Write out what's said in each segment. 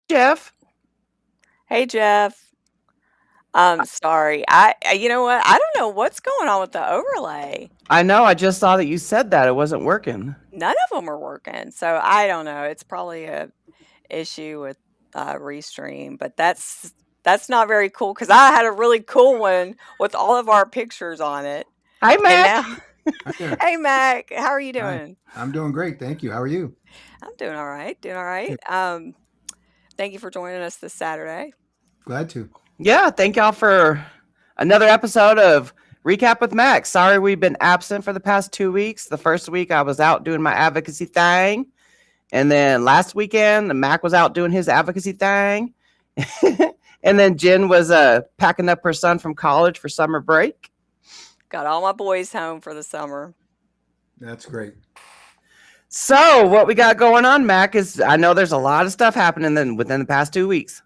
Jeff. Hey, Jeff. Sorry. You know what? I don't know what's going on with the overlay. I know. I just saw that you said that it wasn't working. None of them are working. So I don't know. It's probably a issue with Restream, but that's not very cool because I had a really cool one with all of our pictures on it. Hi, And Mac. now, Hi there. hey, Mac, how are you Hi. doing? I'm doing great. Thank you. How are you? I'm doing all right. Doing all right. Good. Thank you for joining us this Saturday. Glad to. Yeah, thank y'all for another episode of Recap with Mac. Sorry we've been absent for the past 2 weeks. The first week I was out doing my advocacy thing. And then last weekend, Mac was out doing his advocacy thing. And then Jen was packing up her son from college for summer break. Got all my boys home for the summer. That's great. So what we got going on, Mac, is I know there's a lot of stuff happening within the past 2 weeks.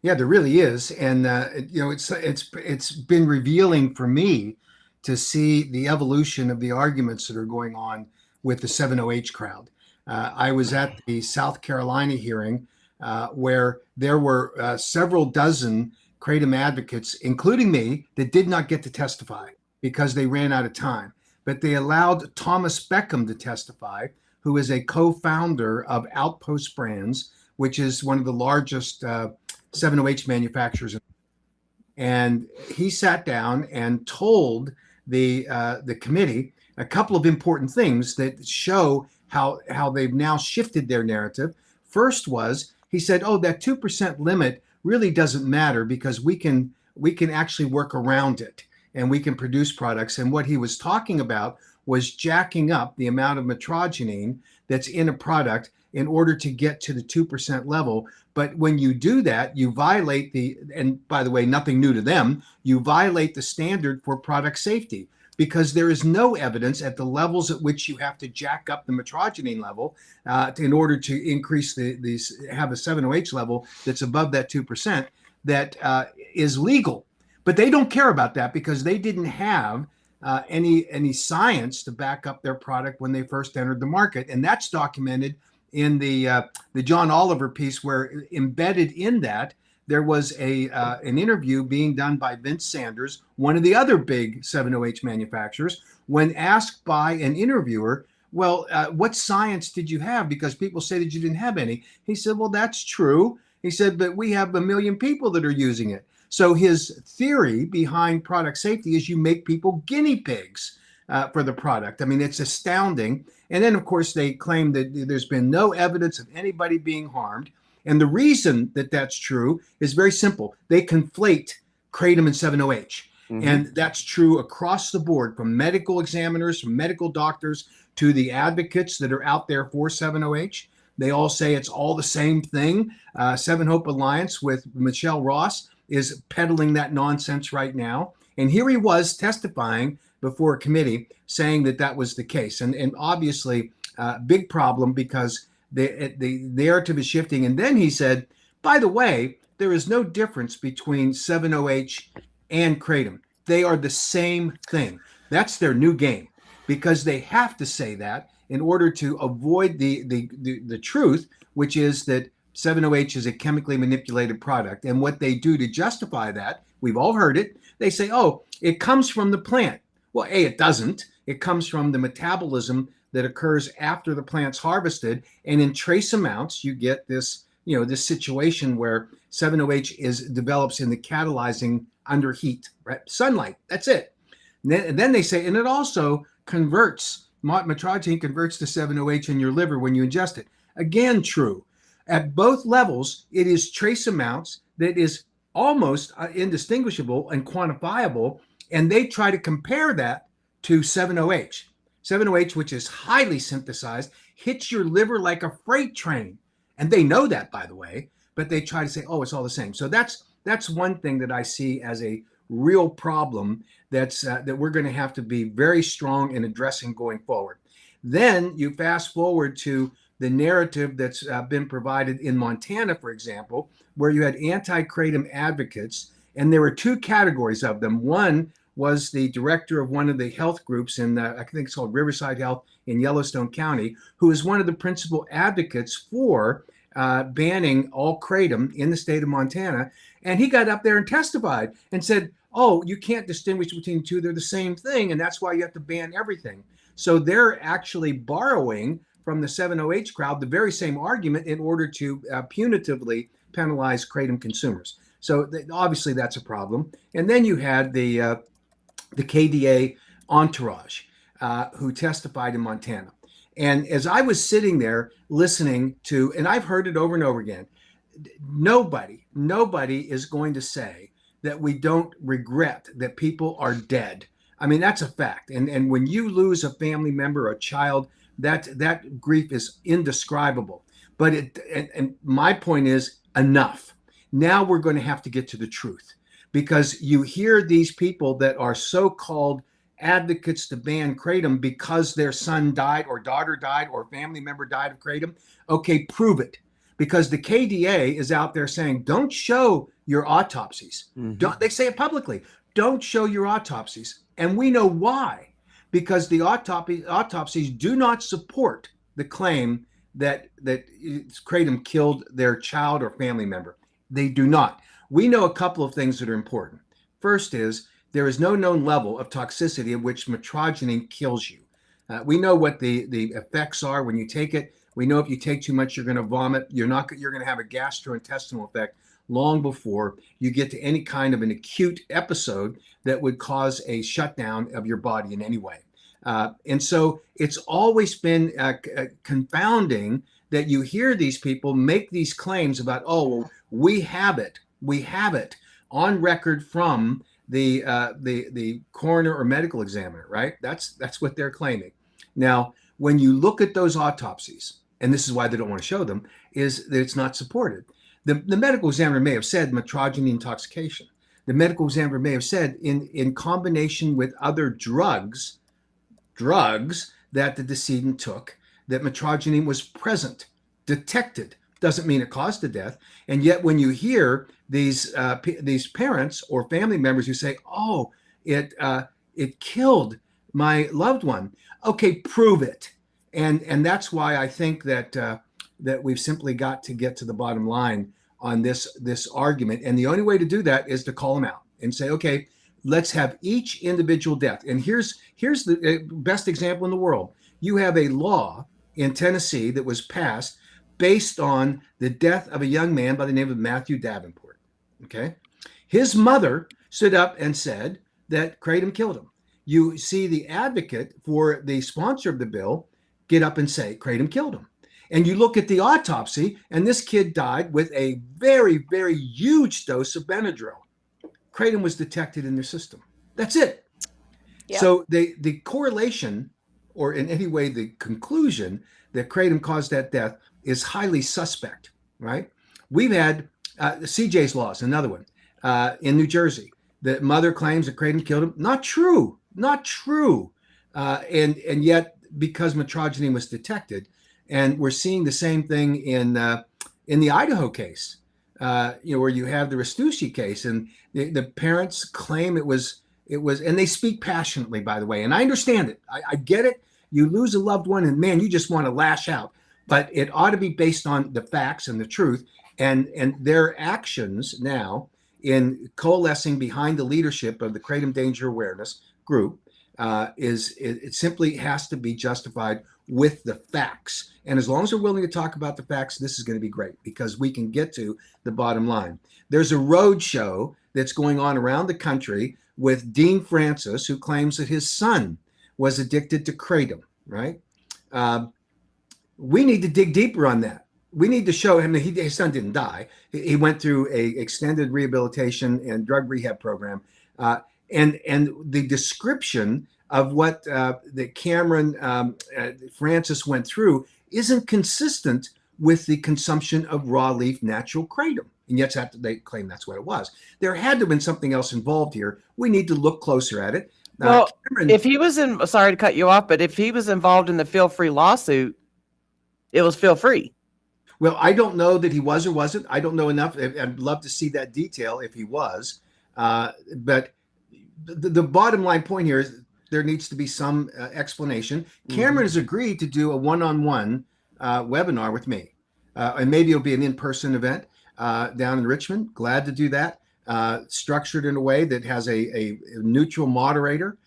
Yeah, there really is, and it's been revealing for me to see the evolution of the arguments that are going on with the 70H crowd. I was at the South Carolina hearing where there were several dozen Kratom advocates, including me, that did not get to testify because they ran out of time. But they allowed Thomas Beckham to testify, who is a co-founder of Outpost Brands, which is one of the largest 7-OH manufacturers. And he sat down and told the committee a couple of important things that show how they've now shifted their narrative. First was, he said, oh, that 2% limit really doesn't matter because we can actually work around it and we can produce products. And what he was talking about was jacking up the amount of metrogenine that's in a product in order to get to the 2% level. But when you do that, you violate and by the way, nothing new to them, you violate the standard for product safety, because there is no evidence at the levels at which you have to jack up the metrogenine level in order to increase have a 7-OH level that's above that 2% that is legal. But they don't care about that because they didn't have any science to back up their product when they first entered the market. And that's documented in the John Oliver piece, where embedded in that, there was an interview being done by Vince Sanders, one of the other big 7-OH manufacturers, when asked by an interviewer, well, what science did you have? Because people say that you didn't have any. He said, well, that's true. He said, but we have 1 million people that are using it. So his theory behind product safety is you make people guinea pigs for the product. I mean, it's astounding. And then, of course, they claim that there's been no evidence of anybody being harmed. And the reason that that's true is very simple. They conflate kratom and 7-OH. Mm-hmm. And that's true across the board, from medical examiners, from medical doctors, to the advocates that are out there for 7-OH. They all say it's all the same thing. Seven Hope Alliance with Michelle Ross is peddling that nonsense right now. And here he was testifying before a committee saying that that was the case. And obviously, big problem, because the narrative is shifting. And then he said, by the way, there is no difference between 7-OH and kratom. They are the same thing. That's their new game, because they have to say that in order to avoid the truth, which is that 7-OH is a chemically manipulated product. And what they do to justify that, we've all heard it, they say, oh, it comes from the plant. Well, A, it doesn't. It comes from the metabolism that occurs after the plant's harvested. And in trace amounts, you get this, this situation where 7-OH develops in the catalyzing under heat, right? Sunlight, that's it. And then they say, and it also converts, metrogenine converts to 7-OH in your liver when you ingest it. Again, true. At both levels, it is trace amounts that is almost indistinguishable and quantifiable. And they try to compare that to 7-OH. 7-OH, which is highly synthesized, hits your liver like a freight train. And they know that, by the way, but they try to say, oh, it's all the same. So that's one thing that I see as a real problem that we're going to have to be very strong in addressing going forward. Then you fast forward to the narrative that's been provided in Montana, for example, where you had anti-kratom advocates, and there were two categories of them. One was the director of one of the health groups in, I think it's called Riverside Health in Yellowstone County, who is one of the principal advocates for banning all kratom in the state of Montana. And he got up there and testified and said, oh, you can't distinguish between the two. They're the same thing. And that's why you have to ban everything. So they're actually borrowing from the 7-OH crowd the very same argument in order to punitively penalize kratom consumers. So obviously that's a problem. And then you had the KDA entourage who testified in Montana. And as I was sitting there listening to, and I've heard it over and over again, nobody is going to say that we don't regret that people are dead. I mean, that's a fact. And when you lose a family member, a child, that grief is indescribable. But and my point is, enough. Now we're going to have to get to the truth, because you hear these people that are so-called advocates to ban kratom because their son died or daughter died or family member died of kratom. Okay, prove it. Because the KDA is out there saying, don't show your autopsies. Mm-hmm. They say it publicly. Don't show your autopsies. And we know why. Because the autopsies do not support the claim that kratom killed their child or family member. They do not. we know a couple of things that are important. First is there is no known level of toxicity at which metrogeny kills you. We know what the effects are when you take it. We know if you take too much, you're going to vomit. You're going to have a gastrointestinal effect long before you get to any kind of an acute episode that would cause a shutdown of your body in any way. And so it's always been confounding that you hear these people make these claims about, oh, well, we have it on record from the coroner or medical examiner, right? That's what they're claiming. Now, when you look at those autopsies, and this is why they don't want to show them, is that it's not supported. The medical examiner may have said metrogeny intoxication. The medical examiner may have said in combination with other drugs that the decedent took, that metrogeny was present, detected. Doesn't mean it caused the death. And yet when you hear these parents or family members who say, oh, it killed my loved one. Okay, prove it. And that's why I think that we've simply got to get to the bottom line on this argument. And the only way to do that is to call them out and say, okay, let's have each individual death. And here's the best example in the world. You have a law in Tennessee that was passed based on the death of a young man by the name of Matthew Davenport. Okay. His mother stood up and said that Kratom killed him. You see the advocate for the sponsor of the bill get up and say Kratom killed him. And you look at the autopsy, and this kid died with a very, very huge dose of Benadryl. Kratom was detected in their system. That's it. Yep. So the correlation, or in any way the conclusion that Kratom caused that death, is highly suspect, right? We've had CJ's Law is another one in New Jersey. The mother claims that Kratom killed him. Not true. And yet, because metrogeny was detected, and we're seeing the same thing in the Idaho case, where you have the Rastucci case, and the parents claim it was, and they speak passionately, by the way, and I understand it. I get it. You lose a loved one, and man, you just want to lash out. But it ought to be based on the facts and the truth, and their actions now in coalescing behind the leadership of the Kratom Danger Awareness Group it simply has to be justified with the facts. And as long as we're willing to talk about the facts, this is going to be great because we can get to the bottom line. There's a road show that's going on around the country with Dean Francis, who claims that his son was addicted to Kratom, right? We need to dig deeper on that. We need to show him that his son didn't die. He went through a extended rehabilitation and drug rehab program. And the description of what the Cameron Francis went through isn't consistent with the consumption of raw leaf natural Kratom. And yet they claim that's what it was. There had to have been something else involved here. We need to look closer at it. Well, if he was sorry to cut you off, but if he was involved in the Feel Free lawsuit, it was Feel Free. Well, I don't know that he was or wasn't. I don't know enough. I'd love to see that detail if he was. But the bottom line point here is there needs to be some explanation. Cameron has agreed to do a one-on-one webinar with me. And maybe it'll be an in-person event down in Richmond. Glad to do that. Structured in a way that has a neutral moderator.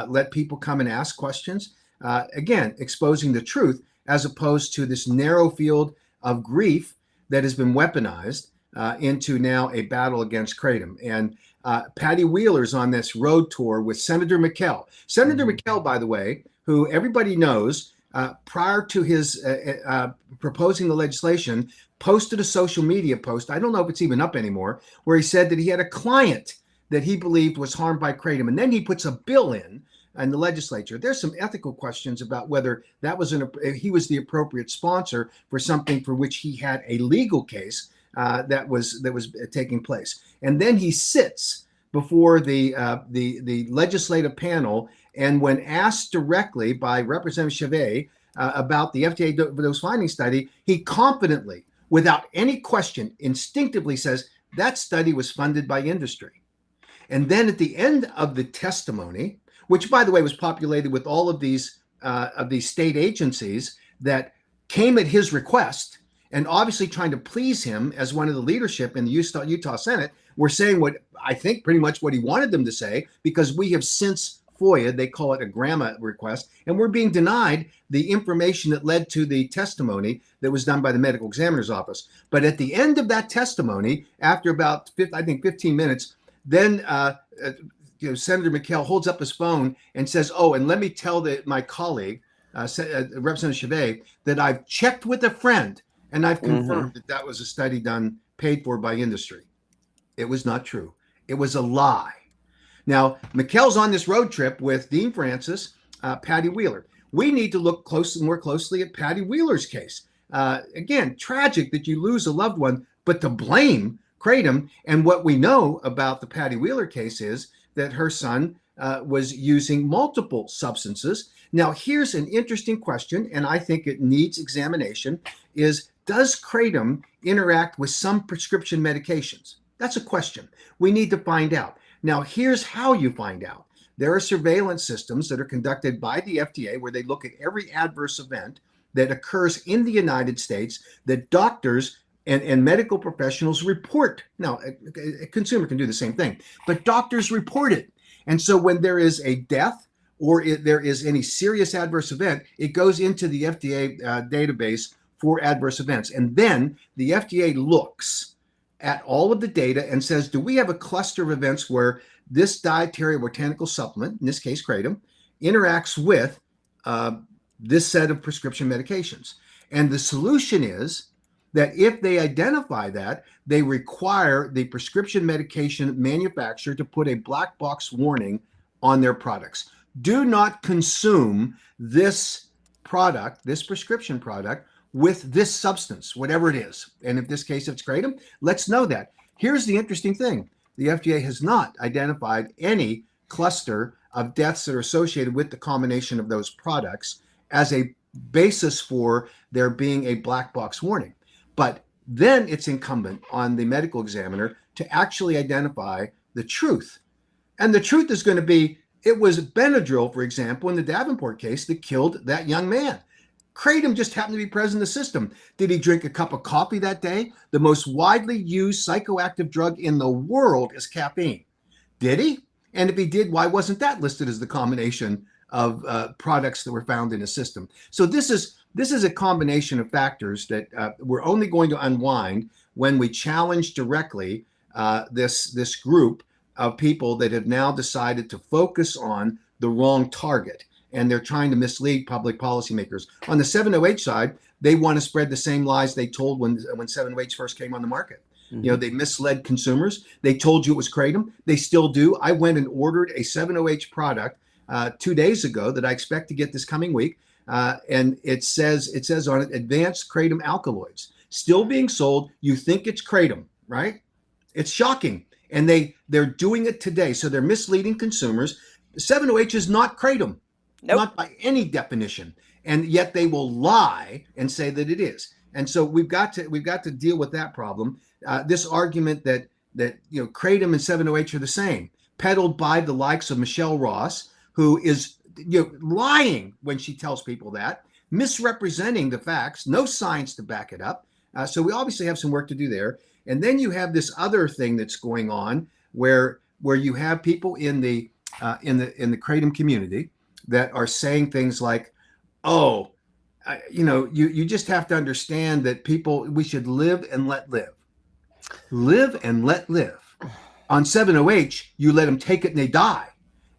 Let people come and ask questions. Again, exposing the truth as opposed to this narrow field of grief that has been weaponized into now a battle against Kratom. And Patty Wheeler's on this road tour with Senator McKell. Senator McKell, by the way, who everybody knows, prior to his proposing the legislation, posted a social media post, I don't know if it's even up anymore, where he said that he had a client that he believed was harmed by Kratom. And then he puts a bill in the legislature. There's some ethical questions about whether that was he was the appropriate sponsor for something for which he had a legal case that was taking place. And then he sits before the legislative panel, and when asked directly by Representative Chevet about the FDA dose finding study, he confidently, without any question, instinctively says that study was funded by industry. And then at the end of the testimony, which, by the way, was populated with all of these state agencies that came at his request, and obviously trying to please him as one of the leadership in the Utah Senate, We're saying what I think pretty much what he wanted them to say, because we have since FOIA, they call it a grandma request, and we're being denied the information that led to the testimony that was done by the medical examiner's office. But at the end of that testimony, after about 15 minutes, then Senator McHale holds up his phone and says, "Oh, and let me tell my colleague, Representative Chavez, that I've checked with a friend and I've confirmed that was a study done, paid for by industry." It was not true. It was a lie. Now, McHale's on this road trip with Dean Francis, Patty Wheeler. We need to look more closely at Patty Wheeler's case. Again, tragic that you lose a loved one, but to blame Kratom. And what we know about the Patty Wheeler case is that her son was using multiple substances. Now, here's an interesting question, and I think it needs examination, is does Kratom interact with some prescription medications? That's a question. We need to find out. Now, here's how you find out. There are surveillance systems that are conducted by the FDA where they look at every adverse event that occurs in the United States that doctors and medical professionals report. Now, a consumer can do the same thing, but doctors report it. And so when there is a death or there is any serious adverse event, it goes into the FDA database for adverse events. And then the FDA looks at all of the data and says, do we have a cluster of events where this dietary or botanical supplement, in this case Kratom, interacts with this set of prescription medications? And the solution is that if they identify that, they require the prescription medication manufacturer to put a black box warning on their products. Do not consume this product, this prescription product, with this substance, whatever it is. And in this case, if it's Kratom, let's know that. Here's the interesting thing. The FDA has not identified any cluster of deaths that are associated with the combination of those products as a basis for there being a black box warning. But then it's incumbent on the medical examiner to actually identify the truth. And the truth is going to be, it was Benadryl, for example, in the Davenport case that killed that young man. Kratom just happened to be present in the system. Did he drink a cup of coffee that day? The most widely used psychoactive drug in the world is caffeine. Did he? And if he did, why wasn't that listed as the combination of products that were found in his system? So this is a combination of factors that we're only going to unwind when we challenge directly this group of people that have now decided to focus on the wrong target. And they're trying to mislead public policymakers. On the 7-OH side, they want to spread the same lies they told when 7-OH first came on the market. Mm-hmm. You know, they misled consumers. They told you it was Kratom. They still do. I went and ordered a 7-OH product 2 days ago that I expect to get this coming week. And it says on it, advanced Kratom alkaloids. Still being sold. You think it's Kratom, right? It's shocking. And they're doing it today. So they're misleading consumers. 7-OH is not Kratom. Nope. Not by any definition, and yet they will lie and say that it is. And so we've got to deal with that problem. This argument that Kratom and 7-OH are the same, peddled by the likes of Michelle Ross, who is lying when she tells people that, misrepresenting the facts, no science to back it up. So we obviously have some work to do there. And then you have this other thing that's going on where you have people in the Kratom community that are saying things like, oh, you just have to understand that we should live and let live. Live and let live. On 7-OH, you let them take it and they die.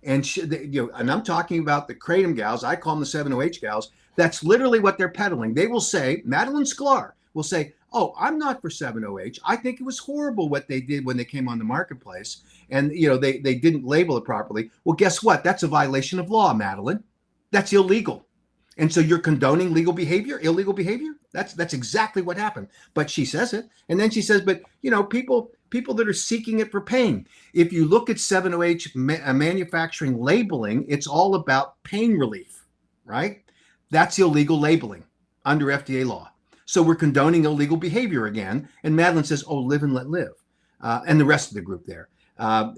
And and I'm talking about the Kratom gals. I call them the 7-OH gals. That's literally what they're peddling. They will say, Madeline Sklar will say, oh, I'm not for 7-OH. I think it was horrible what they did when they came on the marketplace. And, they didn't label it properly. Well, guess what? That's a violation of law, Madeline. That's illegal. And so you're condoning illegal behavior? That's exactly what happened. But she says it. And then she says, but, people that are seeking it for pain. If you look at 7-OH manufacturing labeling, it's all about pain relief, right? That's illegal labeling under FDA law. So we're condoning illegal behavior again. And Madeline says, oh, live and let live. And the rest of the group there.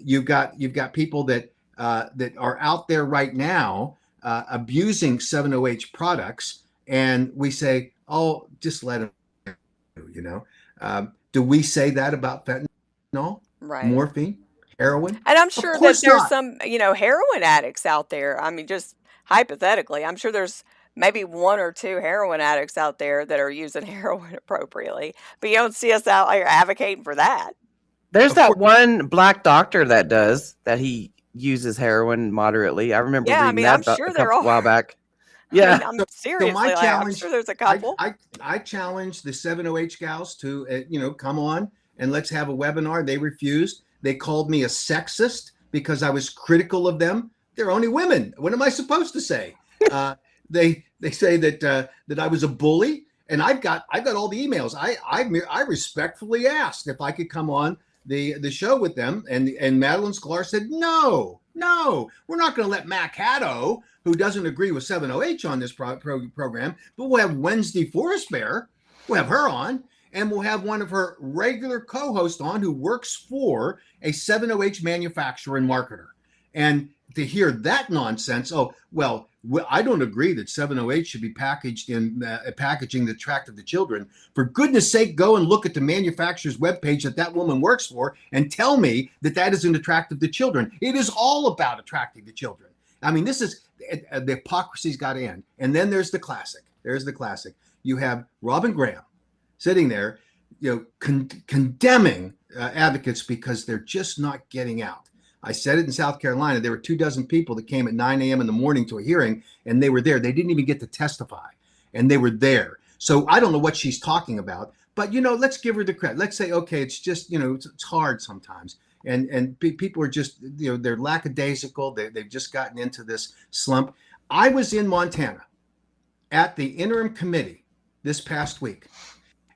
You've got people that are out there right now abusing 7-OH products, and we say, oh, just let them. Do we say that about fentanyl? Right. morphine, heroin? And I'm Of sure that course there's not. some, heroin addicts out there. I mean, just hypothetically, I'm sure there's maybe one or two heroin addicts out there that are using heroin appropriately, but you don't see us out here advocating for that. There's Of that course. one black doctor that he uses heroin moderately. I remember Yeah, I reading mean, that I'm a sure there couple while are. back. I mean, Yeah. I'm So my seriously like, I'm challenge, sure there's a I couple. I I challenged the 70H gals to come on and let's have a webinar. They refused. They called me a sexist because I was critical of them. They're only women. What am I supposed to say? They say that I was a bully, and I've got all the emails. I respectfully asked if I could come on the show with them, and Madeline Sklar said no, we're not going to let Mac Haddow, who doesn't agree with 70H on this program, but we'll have Wednesday Forest Bear. We'll have her on, and we'll have one of her regular co-hosts on who works for a 70H manufacturer and marketer. And to hear that nonsense, oh, well, I don't agree that 708 should be packaged in packaging that attractive to children. For goodness sake, go and look at the manufacturer's webpage that woman works for and tell me that isn't attractive to children. It is all about attracting to children. I mean, this is the hypocrisy's got to end. And then there's the classic. You have Robin Graham sitting there, condemning advocates because they're just not getting out. I said it in South Carolina. There were 24 people that came at 9 a.m. in the morning to a hearing, and they were there. They didn't even get to testify, and they were there. So I don't know what she's talking about, but let's give her the credit. Let's say, okay, it's just it's hard sometimes, and people are just they're lackadaisical. They've just gotten into this slump. I was in Montana at the interim committee this past week,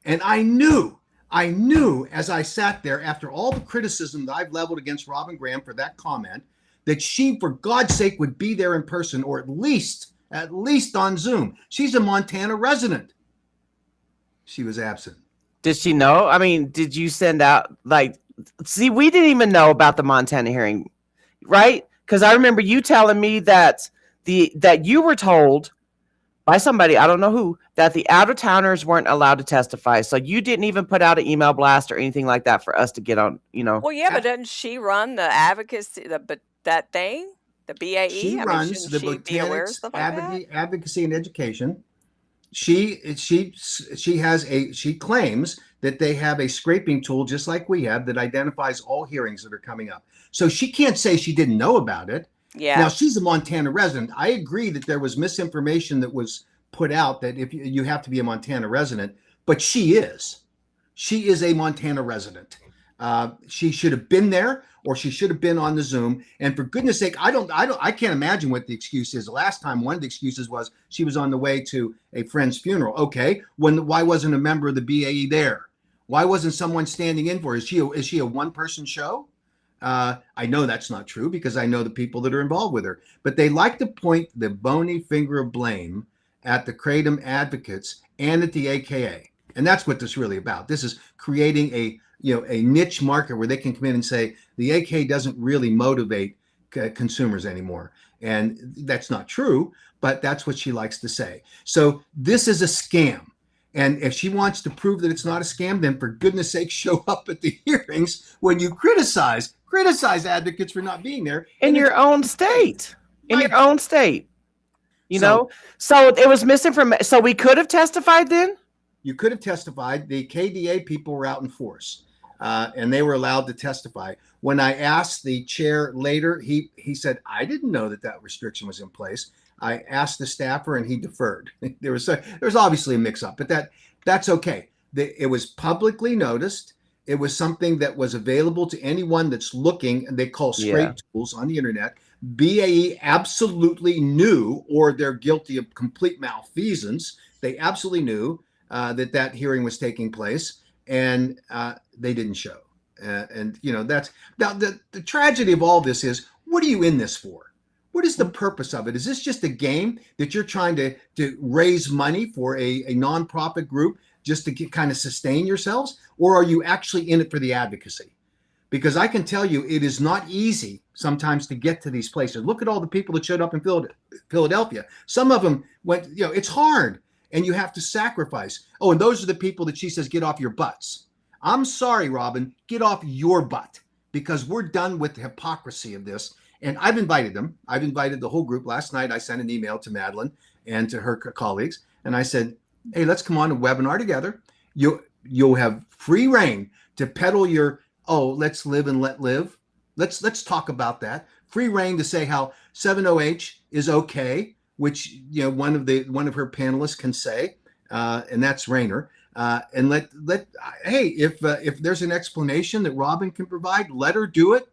and I knew as I sat there after all the criticism that I've leveled against Robin Graham for that comment, that she, for God's sake, would be there in person, or at least on Zoom. She's a Montana resident. She was absent. Did she know? I mean, did you send out see, we didn't even know about the Montana hearing, right? Because I remember you telling me that you were told by somebody, I don't know who, that the out-of-towners weren't allowed to testify. So you didn't even put out an email blast or anything like that for us to get on, Well, yeah, but doesn't she run the advocacy, that thing, the BAE? She runs the Botanics Advocacy and Education. She claims that they have a scraping tool just like we have that identifies all hearings that are coming up. So she can't say she didn't know about it. Yeah. Now, she's a Montana resident. I agree that there was misinformation that was put out that if you have to be a Montana resident, but she is a Montana resident. She should have been there, or she should have been on the Zoom. And for goodness sake, I can't imagine what the excuse is. The last time, one of the excuses was she was on the way to a friend's funeral. Okay, why wasn't a member of the BAE there? Why wasn't someone standing in for her? Is she a one-person show? I know that's not true because I know the people that are involved with her, but they like to point the bony finger of blame at the Kratom advocates and at the AKA. And that's what this is really about. This is creating a niche market where they can come in and say the AKA doesn't really motivate consumers anymore. And that's not true, but that's what she likes to say. So this is a scam. And if she wants to prove that it's not a scam, then for goodness sake, show up at the hearings when you criticize advocates for not being there in your own state. In Right. your own state. So it was misinformation. So we could have testified then? You could have testified. The KDA people were out in force, and they were allowed to testify. When I asked the chair later, he said, I didn't know that restriction was in place. I asked the staffer, and he deferred. There was obviously a mix-up, but that's okay. It was publicly noticed. It was something that was available to anyone that's looking, and they call scrape tools on the internet. BAE absolutely knew, or they're guilty of complete malfeasance. They absolutely knew that hearing was taking place, and they didn't show. That's now the tragedy of all this is, what are you in this for? What is the purpose of it? Is this just a game that you're trying to raise money for a nonprofit group just to kind of sustain yourselves? Or are you actually in it for the advocacy? Because I can tell you, it is not easy sometimes to get to these places. Look at all the people that showed up in Philadelphia. Some of them went, it's hard and you have to sacrifice. Oh, and those are the people that she says, get off your butts. I'm sorry, Robin, get off your butt. because we're done with the hypocrisy of this. And I've invited them. I've invited the whole group. Last night, I sent an email to Madeline and to her colleagues, and I said, "Hey, let's come on a webinar together. You'll have free reign to peddle your let's live and let live. Let's talk about that. Free reign to say how 70H is okay, which one of her panelists can say, and that's Rayner. And hey, if there's an explanation that Robin can provide, let her do it.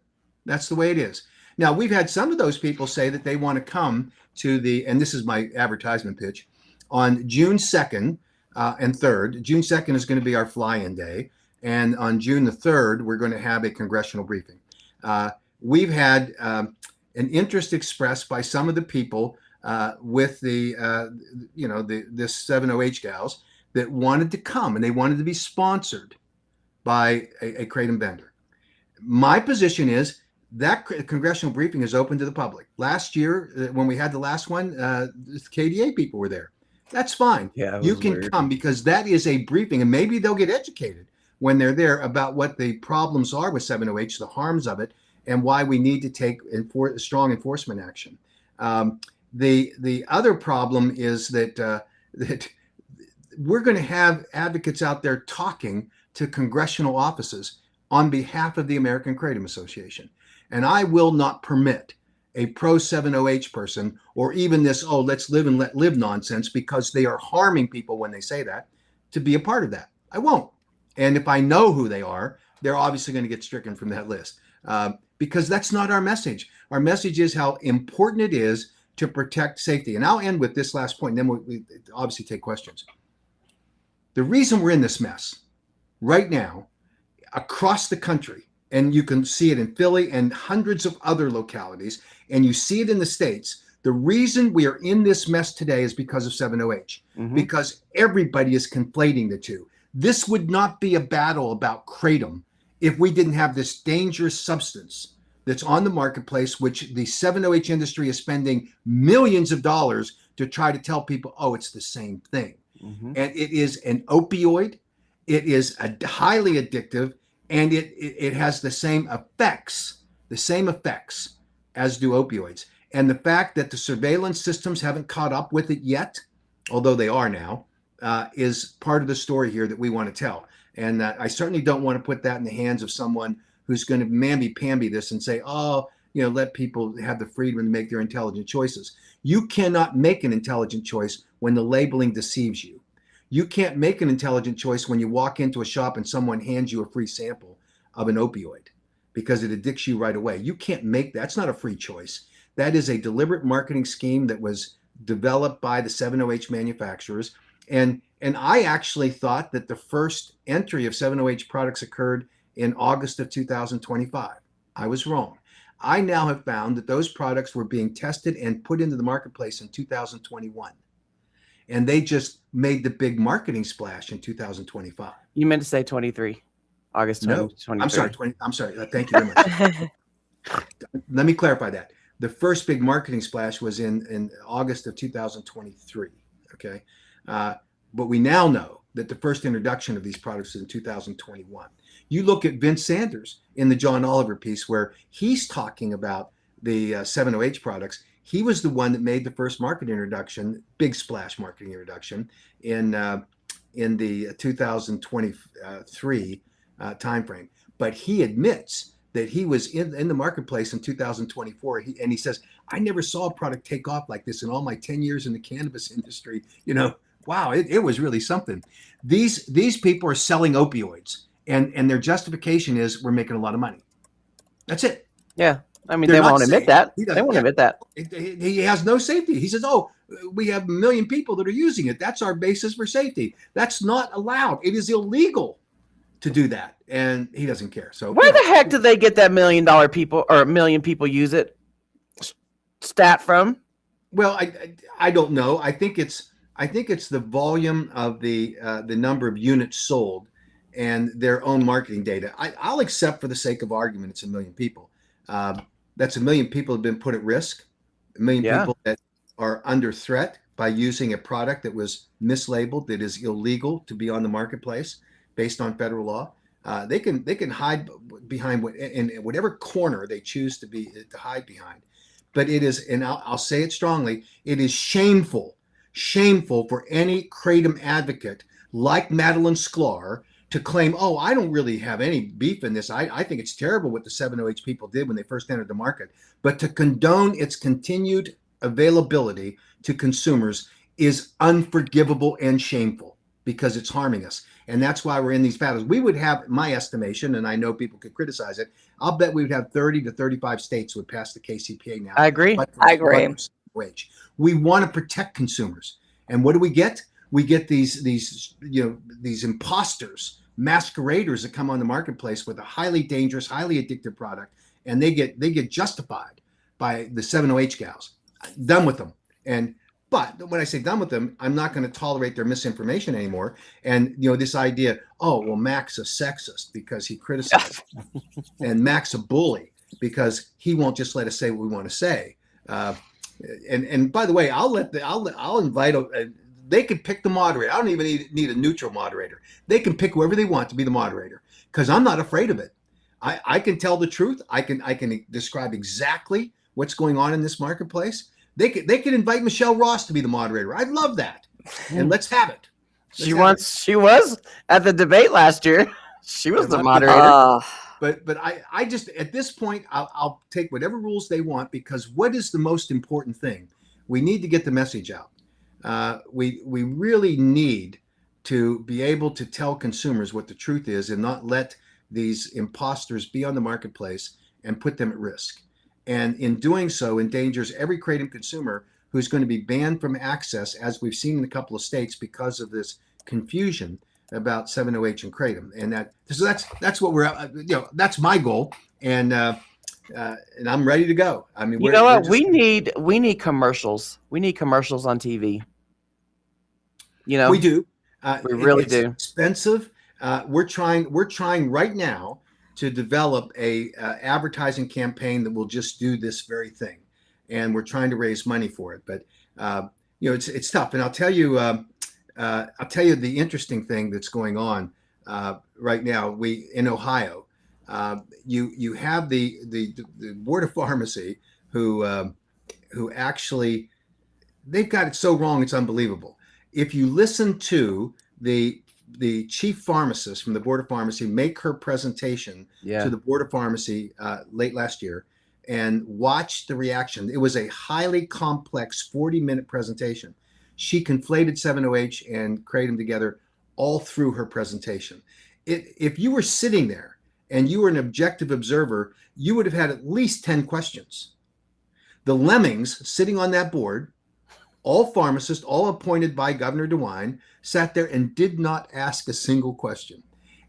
That's the way it is. Now, we've had some of those people say that they want to come to and this is my advertisement pitch, on June 2nd and 3rd. June 2nd is going to be our fly-in day. And on June the 3rd, we're going to have a congressional briefing. We've had an interest expressed by some of the people with the 70H gals that wanted to come, and they wanted to be sponsored by a Kratom vendor. My position is that congressional briefing is open to the public. Last year, when we had the last one, the KDA people were there. That's fine. Yeah, you can come, because that is a briefing, and maybe they'll get educated when they're there about what the problems are with 70H, the harms of it, and why we need to take strong enforcement action. The other problem is that we're going to have advocates out there talking to congressional offices on behalf of the American Kratom Association. And I will not permit a pro-70H person, or even this, let's live and let live nonsense, because they are harming people when they say that, to be a part of that. I won't. And if I know who they are, they're obviously going to get stricken from that list, because that's not our message. Our message is how important it is to protect safety. And I'll end with this last point, and then we obviously take questions. The reason we're in this mess right now across the country, and you can see it in Philly and hundreds of other localities, and you see it in the States, the reason we are in this mess today is because of 70H, because everybody is conflating the two. This would not be a battle about Kratom if we didn't have this dangerous substance that's on the marketplace, which the 70H industry is spending millions of dollars to try to tell people, it's the same thing. And it is an opioid. It is highly addictive, and it has the same effects as do opioids. And the fact that the surveillance systems haven't caught up with it yet, although they are now, is part of the story here that we want to tell. And I certainly don't want to put that in the hands of someone who's going to mamby-pamby this and say, let people have the freedom to make their intelligent choices. You cannot make an intelligent choice when the labeling deceives you. You can't make an intelligent choice when you walk into a shop and someone hands you a free sample of an opioid because it addicts you right away. You can't make that. That's not a free choice. That is a deliberate marketing scheme that was developed by the 70H manufacturers. And I actually thought that the first entry of 70H products occurred in August of 2025. I was wrong. I now have found that those products were being tested and put into the marketplace in 2021. And they just made the big marketing splash in 2025. You meant to say 23, August 2023. No, I'm sorry, I'm sorry. Thank you very much. Let me clarify that. The first big marketing splash was in August of 2023. Okay. But we now know that the first introduction of these products is in 2021. You look at Vince Sanders in the John Oliver piece where he's talking about the 70H products. He was the one that made the first market introduction, big splash marketing introduction in the 2023 timeframe. But he admits that he was in the marketplace in 2024. He says, I never saw a product take off like this in all my 10 years in the cannabis industry. Wow, it was really something. These people are selling opioids, and their justification is we're making a lot of money. That's it. Yeah. I mean, they won't admit that. They won't admit that. He has no safety. He says, we have 1 million people that are using it. That's our basis for safety. That's not allowed. It is illegal to do that. And he doesn't care. So where the heck did they get that $1 million people or 1 million people use it stat from? Well, I don't know. I think it's the volume of the number of units sold and their own marketing data. I'll accept for the sake of argument it's 1 million people. That's 1 million people have been put at risk, 1 million people that are under threat by using a product that was mislabeled, that is illegal to be on the marketplace based on federal law. They can hide behind in whatever corner they choose to hide behind. But it is, and I'll say it strongly, it is shameful for any kratom advocate like Madeline Sklar to claim, oh, I don't really have any beef in this. I think it's terrible what the 7-OH people did when they first entered the market. But to condone its continued availability to consumers is unforgivable and shameful because it's harming us. And that's why we're in these battles. We would have, my estimation, and I know people could criticize it, I'll bet we would have 30 to 35 states would pass the KCPA now. I agree. I agree. Wage. We want to protect consumers. And what do we get? We get these imposters, masqueraders that come on the marketplace with a highly dangerous, highly addictive product, and they get justified by the 7-OH gals. Done with them. But when I say done with them, I'm not going to tolerate their misinformation anymore. And this idea, oh well, Mac's a sexist because he criticized, and Mac's a bully because he won't just let us say what we want to say. And by the way, I'll invite. They can pick the moderator. I don't even need a neutral moderator. They can pick whoever they want to be the moderator because I'm not afraid of it. I can tell the truth. I can describe exactly what's going on in this marketplace. They could invite Michelle Ross to be the moderator. I'd love that. And let's have it. She was at the debate last year. She was the moderator. But I just, at this point, I'll take whatever rules they want because what is the most important thing? We need to get the message out. We really need to be able to tell consumers what the truth is and not let these imposters be on the marketplace and put them at risk. And in doing so, endangers every kratom consumer who's going to be banned from access, as we've seen in a couple of states because of this confusion about 7-OH and kratom. And that's what we're, that's my goal. And I'm ready to go. I mean, you know what? We need commercials. We need commercials on TV. We do. We really do. Expensive. We're trying right now to develop a advertising campaign that will just do this very thing, and we're trying to raise money for it. But it's tough. And I'll tell you the interesting thing that's going on right now. In Ohio, you have the Board of Pharmacy who actually they've got it so wrong it's unbelievable. If you listen to the chief pharmacist from the Board of Pharmacy make her presentation to the Board of Pharmacy late last year and watch the reaction. It was a highly complex 40-minute presentation. She conflated 7-OH and kratom together all through her presentation. If you were sitting there and you were an objective observer, you would have had at least 10 questions. The lemmings sitting on that board, all pharmacists, all appointed by Governor DeWine, sat there and did not ask a single question.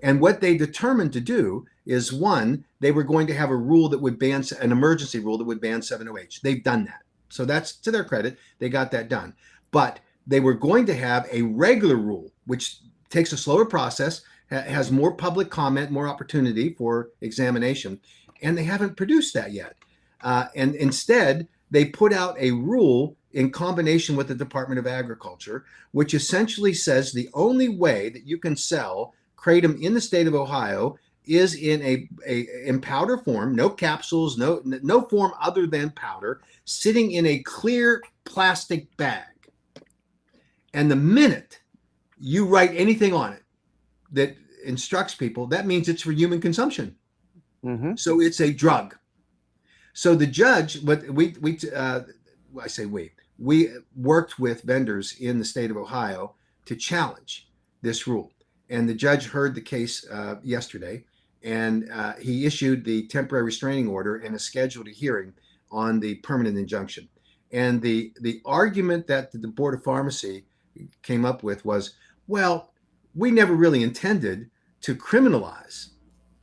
And what they determined to do is, one, they were going to have a rule that would ban, an emergency rule that would ban 7-OH. They've done that. So that's to their credit. They got that done. But they were going to have a regular rule, which takes a slower process, has more public comment, more opportunity for examination. And they haven't produced that yet. And instead, they put out a rule in combination with the Department of Agriculture, which essentially says the only way that you can sell kratom in the state of Ohio is in powder form, no capsules, no form other than powder, sitting in a clear plastic bag. And the minute you write anything on it that instructs people, that means it's for human consumption. Mm-hmm. So it's a drug. So the judge, but we worked with vendors in the state of Ohio to challenge this rule. And the judge heard the case yesterday, and he issued the temporary restraining order and has scheduled a hearing on the permanent injunction. And the argument that the Board of Pharmacy came up with was, well, we never really intended to criminalize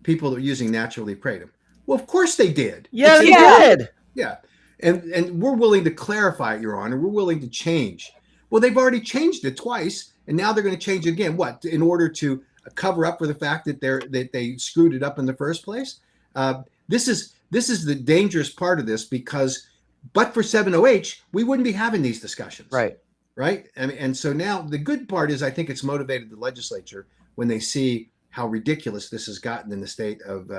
people that are using natural leaf kratom. Well, of course they did. Yeah, they did. Yeah. And we're willing to clarify it, Your Honor. We're willing to change. Well, they've already changed it twice, and now they're going to change it again. What? In order to cover up for the fact that they screwed it up in the first place? This is the dangerous part of this, because but for 7-OH, we wouldn't be having these discussions. Right. And so now the good part is, I think it's motivated the legislature when they see how ridiculous this has gotten in the state of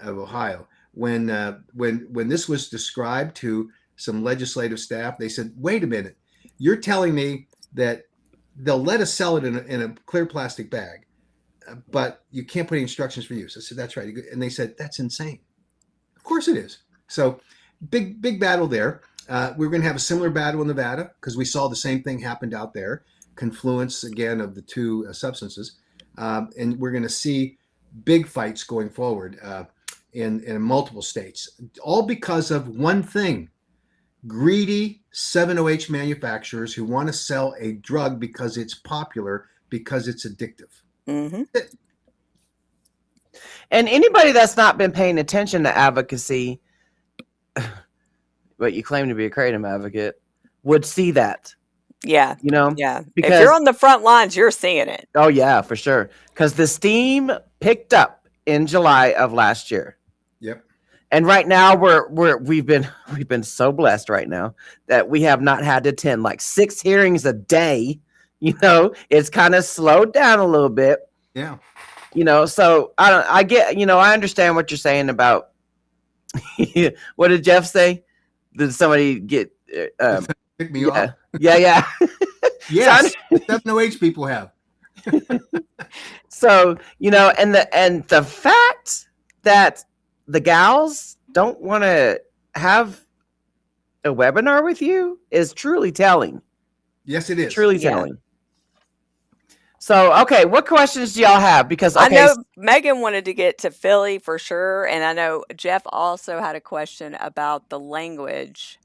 Ohio. When this was described to some legislative staff, they said, "Wait a minute, you're telling me that they'll let us sell it in a clear plastic bag, but you can't put any instructions for use." I said, "That's right," and they said, "That's insane." Of course it is. So big battle there. We're going to have a similar battle in Nevada because we saw the same thing happened out there. Confluence again of the two substances, and we're going to see big fights going forward in multiple states, all because of one thing: greedy 7-OH manufacturers who want to sell a drug because it's popular, because it's addictive. Mm-hmm. And anybody that's not been paying attention to advocacy, but you claim to be a kratom advocate, would see that. Yeah. You know? Yeah. Because, if you're on the front lines, you're seeing it. Oh yeah, for sure. Because the steam picked up in July of last year. Yep. And right now we've been so blessed right now that we have not had to attend like 6 hearings a day. You know, it's kind of slowed down a little bit. Yeah. You know, so I get, you know, I understand what you're saying about what did Jeff say? Did somebody get pick me off? Yeah. Yes, 7-OH people have. So, you know, and the fact that the gals don't want to have a webinar with you is truly telling. Yes, it is. Truly telling. So, okay, what questions do y'all have? Because I know Megan wanted to get to Philly for sure, and I know Jeff also had a question about the language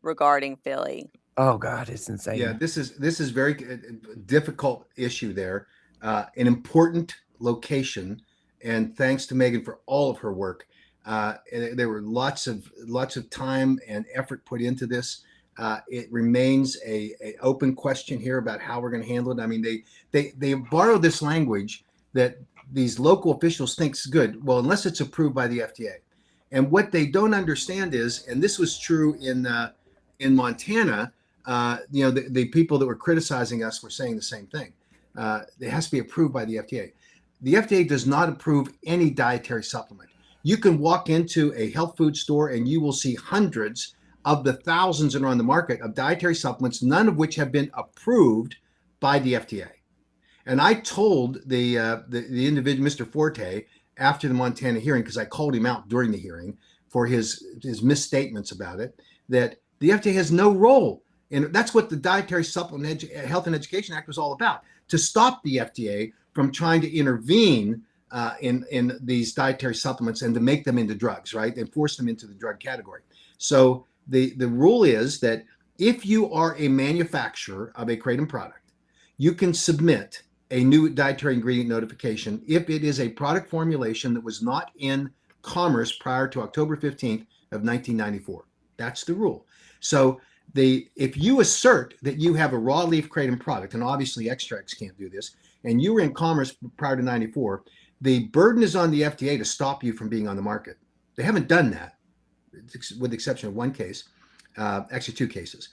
regarding Philly. Oh God, it's insane. Yeah, this is very difficult issue there. An important location, and thanks to Megan for all of her work. There were lots of time and effort put into this. It remains a open question here about how we're going to handle it. I mean, they borrow this language that these local officials think is good. Well, unless it's approved by the FDA. And what they don't understand is, and this was true in Montana, you know, the people that were criticizing us were saying the same thing. It has to be approved by the FDA. The FDA does not approve any dietary supplement. You can walk into a health food store and you will see hundreds of the thousands that are on the market of dietary supplements, none of which have been approved by the FDA. And I told the individual, Mr. Forte, after the Montana hearing, because I called him out during the hearing for his misstatements about it, that the FDA has no role. And that's what the Dietary Supplement Health and Education Act was all about, to stop the FDA from trying to intervene in these dietary supplements and to make them into drugs, right? And force them into the drug category. So the rule is that if you are a manufacturer of a kratom product, you can submit a new dietary ingredient notification if it is a product formulation that was not in commerce prior to October 15th of 1994. That's the rule. So if you assert that you have a raw leaf kratom product, and obviously extracts can't do this, and you were in commerce prior to 94, the burden is on the FDA to stop you from being on the market. They haven't done that, with the exception of one case, actually 2 cases.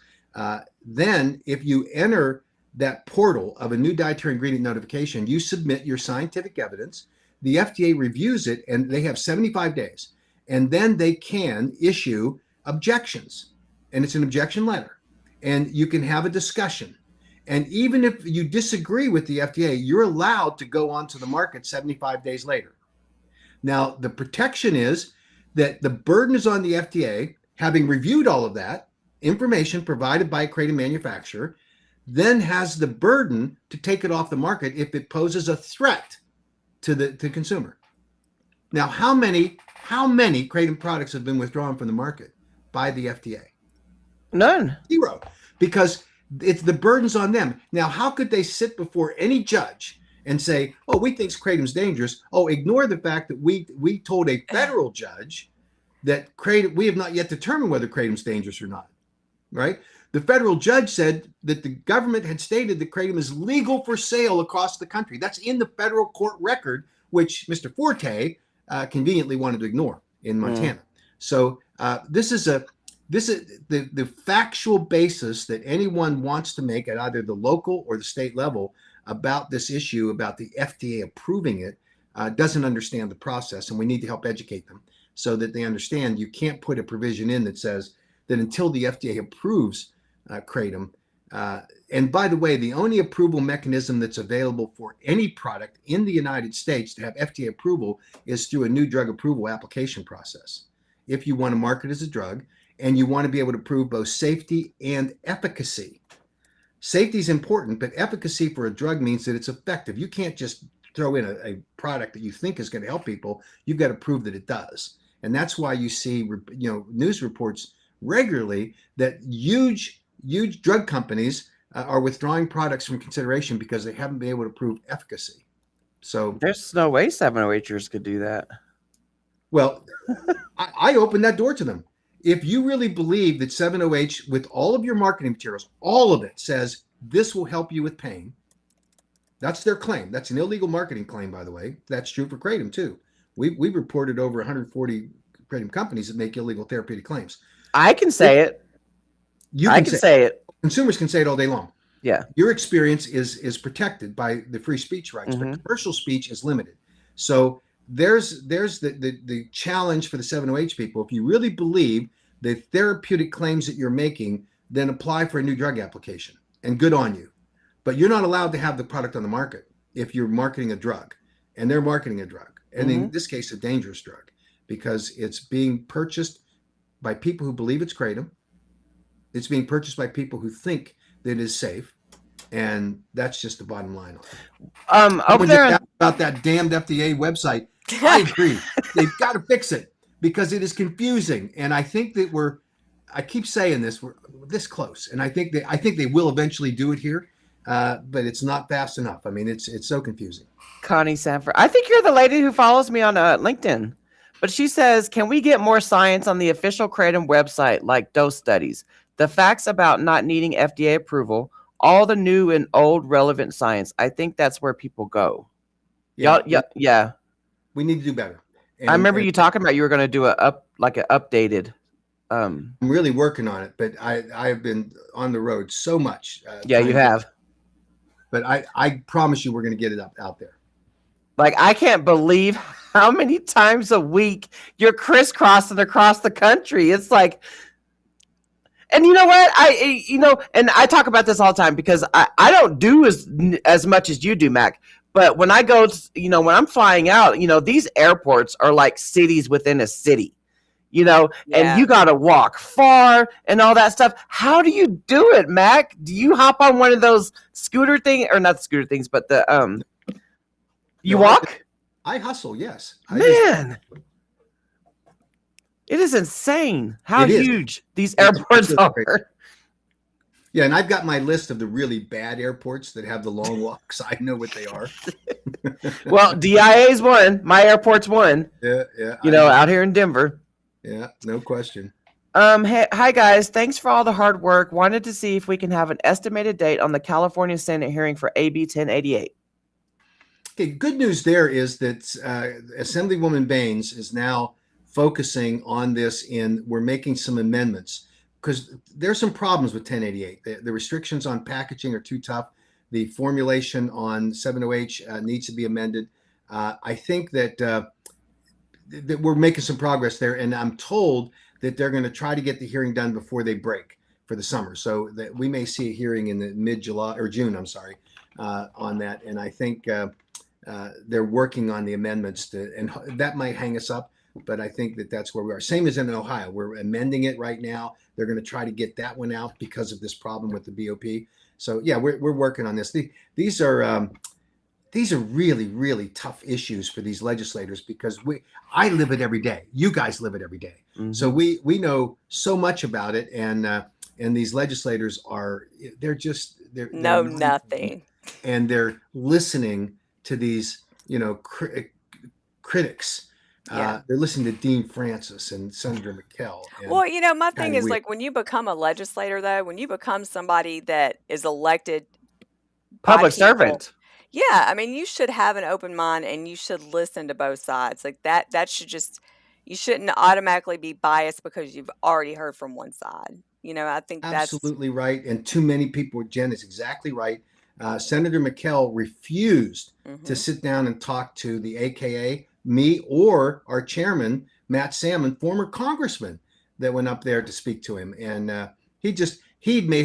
Then if you enter that portal of a new dietary ingredient notification, you submit your scientific evidence, the FDA reviews it, and they have 75 days. And then they can issue objections. And it's an objection letter. And you can have a discussion. And even if you disagree with the FDA, you're allowed to go onto the market 75 days later. Now, the protection is that the burden is on the FDA, having reviewed all of that information provided by a kratom manufacturer, then has the burden to take it off the market if it poses a threat to the consumer. Now, how many kratom products have been withdrawn from the market by the FDA? None. 0, because it's the burden's on them. Now, how could they sit before any judge and say, "Oh, we think kratom's dangerous"? Oh, ignore the fact that we told a federal judge that kratom, we have not yet determined whether kratom's dangerous or not, right? The federal judge said that the government had stated that kratom is legal for sale across the country. That's in the federal court record, which Mr. Forte conveniently wanted to ignore in Montana. So this is the factual basis that anyone wants to make at either the local or the state level about this issue, about the FDA approving it, doesn't understand the process, and we need to help educate them so that they understand you can't put a provision in that says that until the FDA approves kratom. And by the way, the only approval mechanism that's available for any product in the United States to have FDA approval is through a new drug approval application process. If you want to market as a drug and you want to be able to prove both safety and efficacy. Safety is important, but efficacy for a drug means that it's effective. You can't just throw in a product that you think is going to help people. You've got to prove that it does. And that's why you see, news reports regularly that huge drug companies are withdrawing products from consideration because they haven't been able to prove efficacy. So there's no way 708ers could do that. Well, I opened that door to them. If you really believe that 708, with all of your marketing materials, all of it says this will help you with pain, that's their claim. That's an illegal marketing claim, by the way. That's true for kratom too. We've reported over 140 kratom companies that make illegal therapeutic claims. I can say it. I can say it. Consumers can say it all day long. Yeah. Your experience is protected by the free speech rights, but commercial speech is limited. So there's the challenge for the 708 people. If you really believe the therapeutic claims that you're making, then apply for a new drug application, and good on you. But you're not allowed to have the product on the market if you're marketing a drug, and they're marketing a drug, and in this case, a dangerous drug, because it's being purchased by people who believe it's kratom. It's being purchased by people who think that it is safe, and that's just the bottom line. Over there about that damned FDA website, I agree. They've got to fix it because it is confusing, and I think that I keep saying this, we're this close, and I think they will eventually do it here, but it's not fast enough. I mean, it's so confusing. Connie Sanford, I think you're the lady who follows me on LinkedIn, but she says, can we get more science on the official kratom website, like dose studies, the facts about not needing FDA approval, all the new and old relevant science? I think that's where people go. Yeah. We need to do better. I remember you talking about you were going to do an updated. I'm really working on it, but I've been on the road so much. Yeah, you have. But I promise you, we're going to get it out there. Like, I can't believe how many times a week you're crisscrossing across the country. It's like, and you know what? And I talk about this all the time because I don't do as much as you do, Mac. But when I go, when I'm flying out, these airports are like cities within a city, and you got to walk far and all that stuff. How do you do it, Mac? Do you hop on one of those scooter things, or not scooter things, but the, you walk? I hustle. Yes. Man. It is insane how huge these airports are. Yeah, and I've got my list of the really bad airports that have the long walks. I know what they are. Well, DIA's one. My airport's one. Yeah. Out here in Denver. Yeah, no question. Hey, hi guys. Thanks for all the hard work. Wanted to see if we can have an estimated date on the California Senate hearing for AB 1088. Okay, good news there is that Assemblywoman Baines is now focusing on this, we're making some amendments because there's some problems with 1088. The restrictions on packaging are too tough. The formulation on 708 needs to be amended. I think that we're making some progress there, and I'm told that they're going to try to get the hearing done before they break for the summer, so that we may see a hearing in the mid-July or June. I'm sorry, on that, and I think they're working on the amendments and that might hang us up. But I think that's where we are. Same as in Ohio. We're amending it right now. They're going to try to get that one out because of this problem with the BOP. So yeah, we're working on this. These are really, really tough issues for these legislators because I live it every day. You guys live it every day. Mm-hmm. So we know so much about it, and these legislators they're nothing, and they're listening to these critics. Yeah. They're listening to Dean Francis and Senator McKell. Well, my thing is, like, when you become a legislator, though, when you become somebody that is elected public servant, yeah, I mean, you should have an open mind and you should listen to both sides. Like that should you shouldn't automatically be biased because you've already heard from one side. I think that's absolutely right. And too many people, Jen is exactly right. Senator McKell refused to sit down and talk to the AKA, me, or our chairman, Matt Salmon, former congressman that went up there to speak to him. And he'd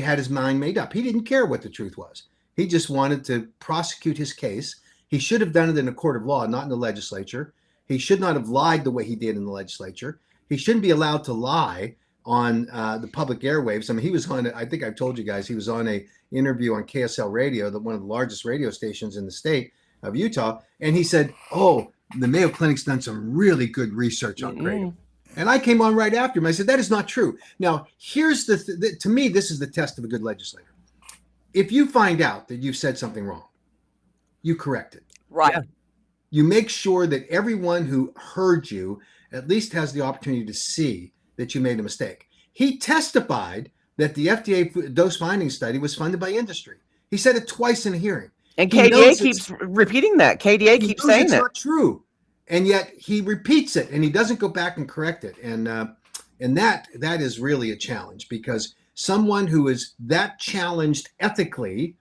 had his mind made up. He didn't care what the truth was. He just wanted to prosecute his case. He should have done it in a court of law, not in the legislature. He should not have lied the way he did in the legislature. He shouldn't be allowed to lie on the public airwaves. I mean, he was on, I think I've told you guys, he was on a interview on KSL Radio, one of the largest radio stations in the state of Utah. And he said, oh, the Mayo Clinic's done some really good research on kratom. And I came on right after him. I said, that is not true. Now, here's to me, this is the test of a good legislator. If you find out that you've said something wrong, you correct it. Right. Yeah. You make sure that everyone who heard you at least has the opportunity to see that you made a mistake. He testified that the FDA dose finding study was funded by industry. He said it twice in a hearing. And KDA keeps repeating that. KDA keeps saying it's that. Not true. And yet he repeats it and he doesn't go back and correct it. And that is really a challenge, because someone who is that challenged ethically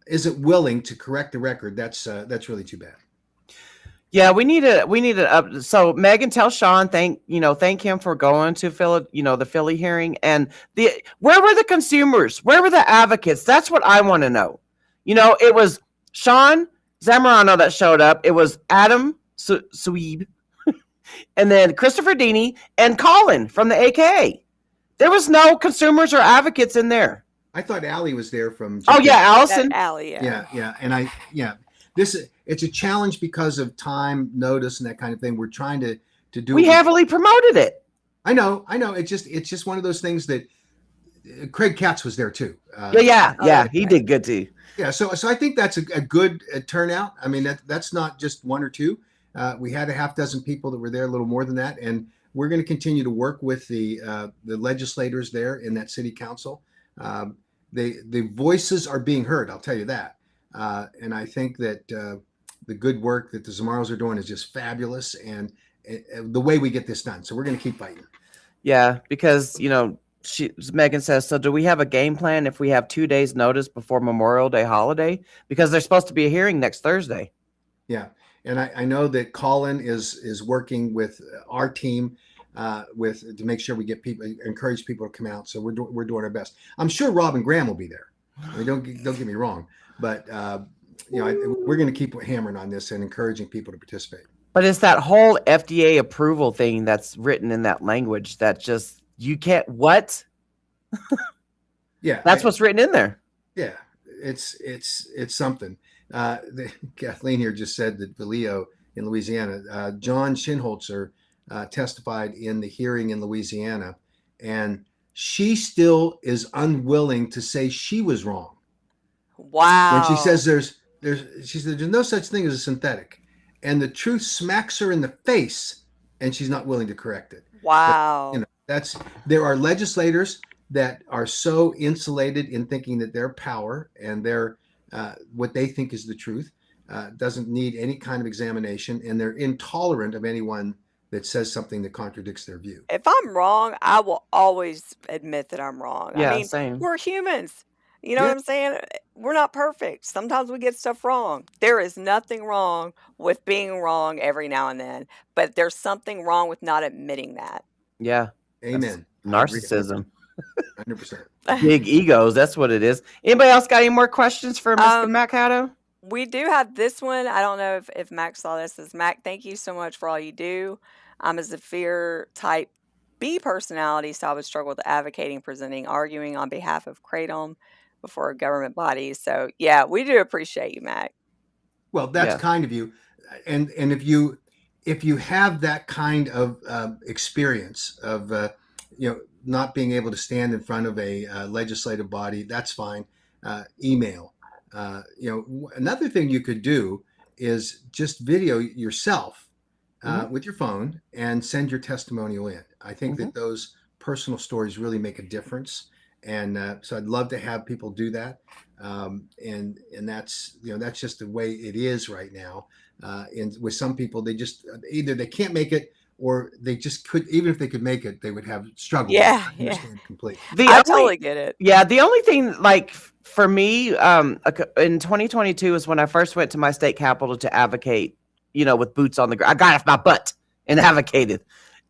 isn't willing to correct the record. That's really too bad. Yeah, we need to so Megan, tell Sean, thank him for going to the Philly hearing. And where were the consumers? Where were the advocates? That's what I want to know. It was Sean Zamorano that showed up. It was Adam Sweeb, and then Christopher Deeney and Colin from the AKA. There was no consumers or advocates in there. I thought Allie was there from. Oh yeah, Allison. Allie, yeah. Yeah. And it's a challenge because of time, notice, and that kind of thing. We're trying to do. We heavily promoted it. I know. It's just one of those things that Craig Katz was there too. Yeah. He did good too. Yeah. So I think that's a good turnout. I mean, that's not just one or two. We had a half dozen people that were there, a little more than that, and we're going to continue to work with the legislators there in that city council. The voices are being heard. I'll tell you that. And I think that the good work that the Zamaros are doing is just fabulous, and the way we get this done. So we're going to keep fighting. Yeah, because Megan says, so do we have a game plan if we have 2 days notice before Memorial Day holiday? Because there's supposed to be a hearing next Thursday. Yeah. And I know that Colin is working with our team to make sure we get encourage people to come out. So we're doing our best. I'm sure Rob and Graham will be there. I mean, don't get me wrong, but we're going to keep hammering on this and encouraging people to participate. But it's that whole FDA approval thing that's written in that language that just you can't. What? Yeah, that's what's written in there. Yeah, it's something. Kathleen here just said that Vallejo in Louisiana, John Shinholzer testified in the hearing in Louisiana, and she still is unwilling to say she was wrong. Wow. When she says there's no such thing as a synthetic, and the truth smacks her in the face, and she's not willing to correct it. Wow. But, there are legislators that are so insulated in thinking that their power and their what they think is the truth doesn't need any kind of examination, and they're intolerant of anyone that says something that contradicts their view. If I'm wrong, I will always admit that I'm wrong. Yeah, I mean, same. We're humans. You know what I'm saying? We're not perfect. Sometimes we get stuff wrong. There is nothing wrong with being wrong every now and then, but there's something wrong with not admitting that. Yeah. Amen. Narcissism. 100%. Big egos. That's what it is. Anybody else got any more questions for Mr. Mac Haddow? We do have this one. I don't know if Mac saw this. As Mac, thank you so much for all you do. I'm a Zephyr type B personality, so I would struggle with advocating, presenting, arguing on behalf of Kratom before a government body. So yeah, we do appreciate you, Mac. Well, that's kind of you. And if you have that kind of experience of not being able to stand in front of a legislative body, that's fine. Email. Another thing you could do is just video yourself with your phone and send your testimonial in. I think that those personal stories really make a difference. And so I'd love to have people do that. And that's just the way it is right now. And with some people, they just either they can't make it, or they just could. Even if they could make it, they would have struggled. Yeah, I understand completely. I totally get it. Yeah, the only thing like for me, in 2022 is when I first went to my state capital to advocate, with boots on the ground. I got off my butt and advocated.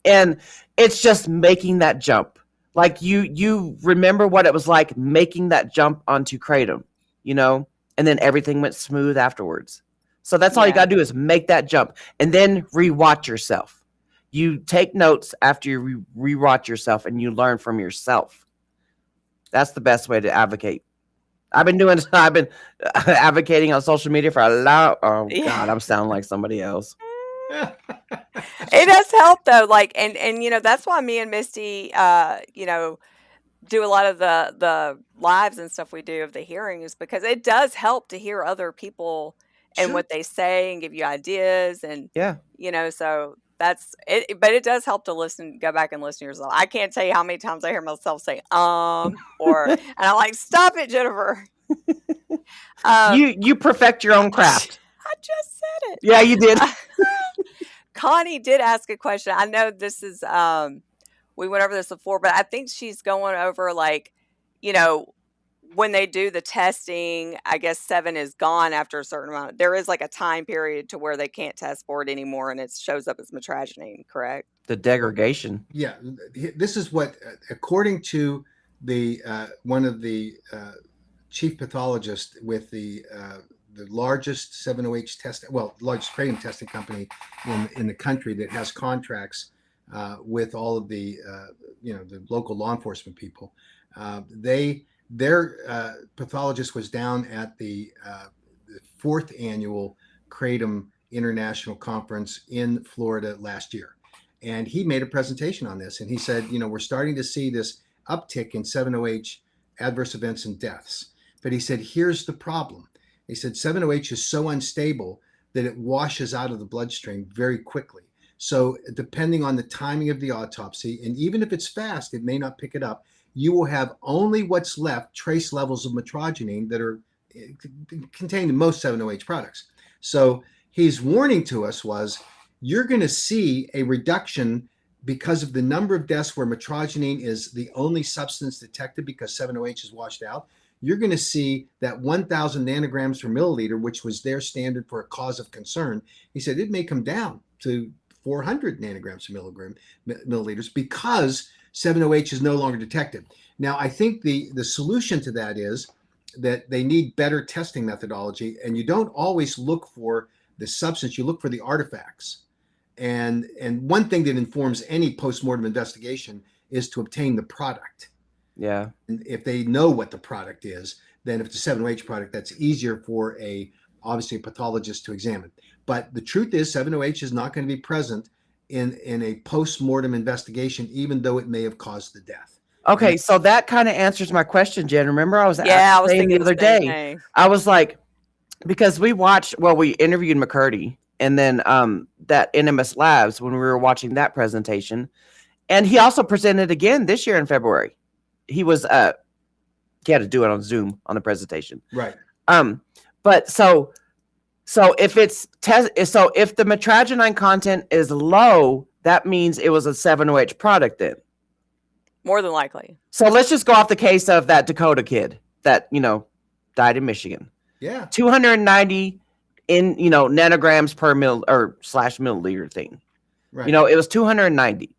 And it's just making that jump. Like you remember what it was like making that jump onto Kratom, and then everything went smooth afterwards. So that's all you got to do is make that jump and then rewatch yourself. You take notes after you rewatch yourself and you learn from yourself. That's the best way to advocate. I've been advocating on social media for a lot. Oh God, I'm sounding like somebody else. It does help though. Like, and that's why me and Misty, do a lot of the lives and stuff we do of the hearings, because it does help to hear other people and what they say and give you ideas. And, so that's it. But it does help to go back and listen to yourself. I can't tell you how many times I hear myself say, and I'm like, stop it, Jennifer. You perfect your own craft. I just said it. Yeah, you did. Connie did ask a question. I know this is, we went over this before, but I think she's going over when they do the testing, I guess 7 is gone after a certain amount. There is like a time period to where they can't test for it anymore, and it shows up as metragenine, correct? The degradation. Yeah, this is what, according to the one of the chief pathologists with the largest 7-OH largest kratom testing company in the country that has contracts with all of the the local law enforcement people. Their pathologist was down at the 4th annual Kratom International Conference in Florida last year, and he made a presentation on this. And he said, we're starting to see this uptick in 7-OH adverse events and deaths. But he said, here's the problem. He said 7-OH is so unstable that it washes out of the bloodstream very quickly. So depending on the timing of the autopsy, and even if it's fast, it may not pick it up, you will have only what's left, trace levels of metragenine that are contained in most 7-OH products. So his warning to us was, you're going to see a reduction because of the number of deaths where metragenine is the only substance detected because 7-OH is washed out. You're going to see that 1,000 nanograms per milliliter, which was their standard for a cause of concern. He said it may come down to 400 nanograms per milliliters because 7-OH is no longer detected. Now, I think the solution to that is that they need better testing methodology, and you don't always look for the substance, you look for the artifacts. And one thing that informs any postmortem investigation is to obtain the product. Yeah. And if they know what the product is, then if it's a 7-OH product, that's easier for obviously a pathologist to examine. But the truth is 7-OH is not going to be present in a post-mortem investigation, even though it may have caused the death. Okay, so that kind of answers my question, Jen. Remember I was saying the other day, I was like, because we interviewed McCurdy and then that NMS Labs when we were watching that presentation. And he also presented again this year in February. He was he had to do it on Zoom on the presentation. Right. But so if if the metragenine content is low, that means it was a 7-OH product then. More than likely. So let's just go off the case of that Dakota kid that, died in Michigan. Yeah. 290 in, nanograms per milliliter thing. Right. It was 290.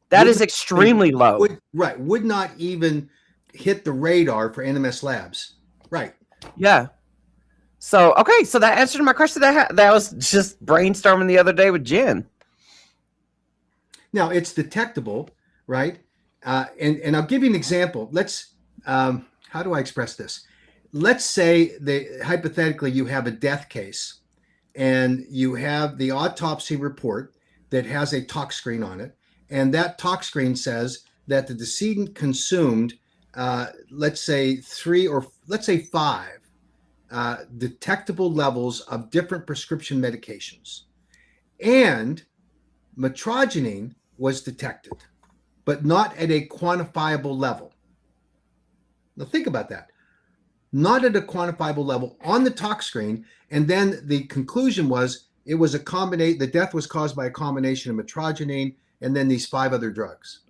That is extremely low. Would not even hit the radar for NMS Labs. Right. Yeah. So, okay. So that answered my question. That was just brainstorming the other day with Jen. Now it's detectable, right? And I'll give you an example. Let's, how do I express this? Let's say hypothetically you have a death case and you have the autopsy report that has a tox screen on it. And that tox screen says that the decedent consumed, let's say 3 or let's say 5 detectable levels of different prescription medications. And metragenine was detected, but not at a quantifiable level. Now think about that. Not at a quantifiable level on the tox screen. And then the conclusion was it was the death was caused by a combination of metragenine and then these 5 other drugs.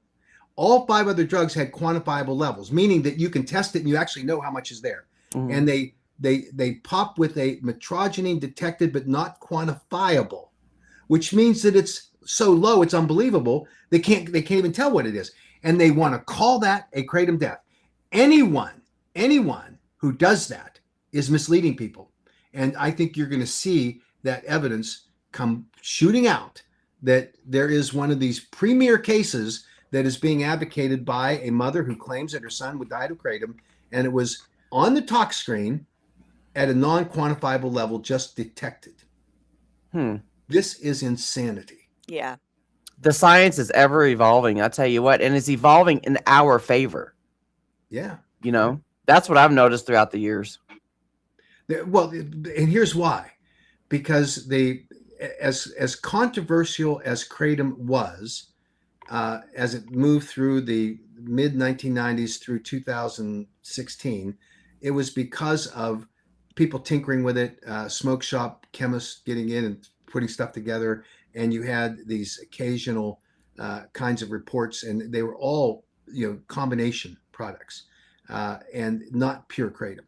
All 5 other drugs had quantifiable levels, meaning that you can test it and you actually know how much is there. Mhm. And they pop with a metrogeny detected but not quantifiable, which means that it's so low it's unbelievable. They can't even tell what it is, and they want to call that a kratom death. Anyone who does that is misleading people, and I think you're going to see that evidence come shooting out that there is one of these premier cases that is being advocated by a mother who claims that her son would die of kratom, and it was on the talk screen at a non-quantifiable level, just detected. This is insanity. Yeah. The science is ever evolving. I tell you what, and it's evolving in our favor. Yeah. You know, that's what I've noticed throughout the years. Well, and here's why. Because as controversial as kratom was, as it moved through the mid 1990s through 2016, it was because of people tinkering with it, smoke shop chemists getting in and putting stuff together, and you had these occasional kinds of reports, and they were all combination products and not pure kratom.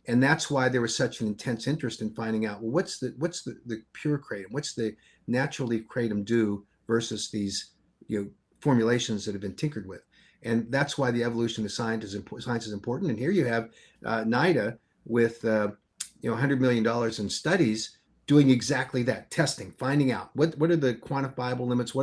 And that's why there was such an intense interest in finding out, well, what's the pure kratom? What's the natural leaf kratom do versus these formulations that have been tinkered with? And that's why the evolution of science is important. And here you have NIDA with $100 million in studies doing exactly that, testing, finding out what are the quantifiable limits,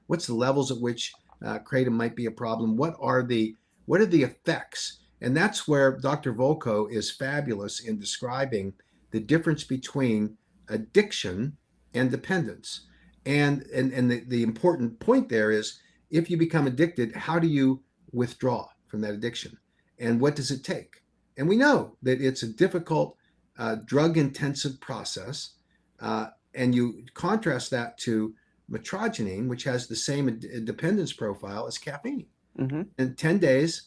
what's the levels at which kratom might be a problem, what are the effects. And that's where Dr. Volko is fabulous in describing the difference between addiction and dependence. And the important point there is, if you become addicted, how do you withdraw from that addiction? And what does it take? And we know that it's a difficult, drug-intensive process. And you contrast that to metrogeny, which has the same dependence profile as caffeine. Mm-hmm. In 10 days,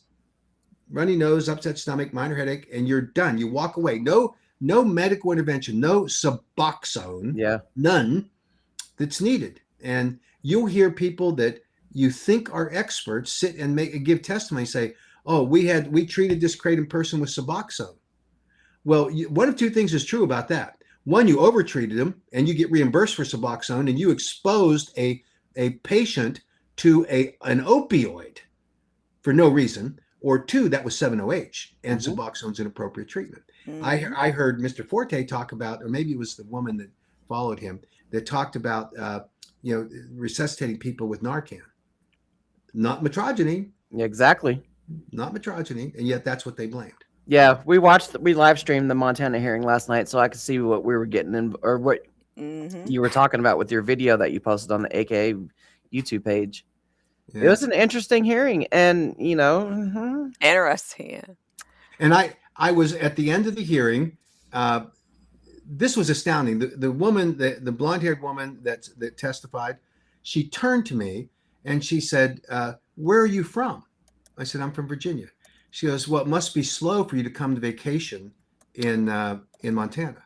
runny nose, upset stomach, minor headache, and you're done. You walk away. No medical intervention, no Suboxone, none that's needed. And you'll hear people that you think are experts sit and give testimony, say, "Oh, we treated this kratom person with Suboxone." Well, one of two things is true about that. One, you overtreated them and you get reimbursed for Suboxone, and you exposed a patient to an opioid for no reason. Or two, that was 7-OH, and Suboxone's an appropriate treatment. I heard Mr. Forte talk about, or maybe it was the woman that followed him, that talked about resuscitating people with Narcan. Not metrogeny. Exactly. Not metrogeny, and yet that's what they blamed. Yeah, we live streamed the Montana hearing last night, so I could see what we were getting in, or what you were talking about with your video that you posted on the AKA YouTube page. Yeah. It was an interesting hearing, and interesting. Yeah. And I was at the end of the hearing. This was astounding. The woman, the blonde-haired woman that testified, she turned to me and she said, "Where are you from?" I said, "I'm from Virginia." She goes, "Well, it must be slow for you to come to vacation in Montana."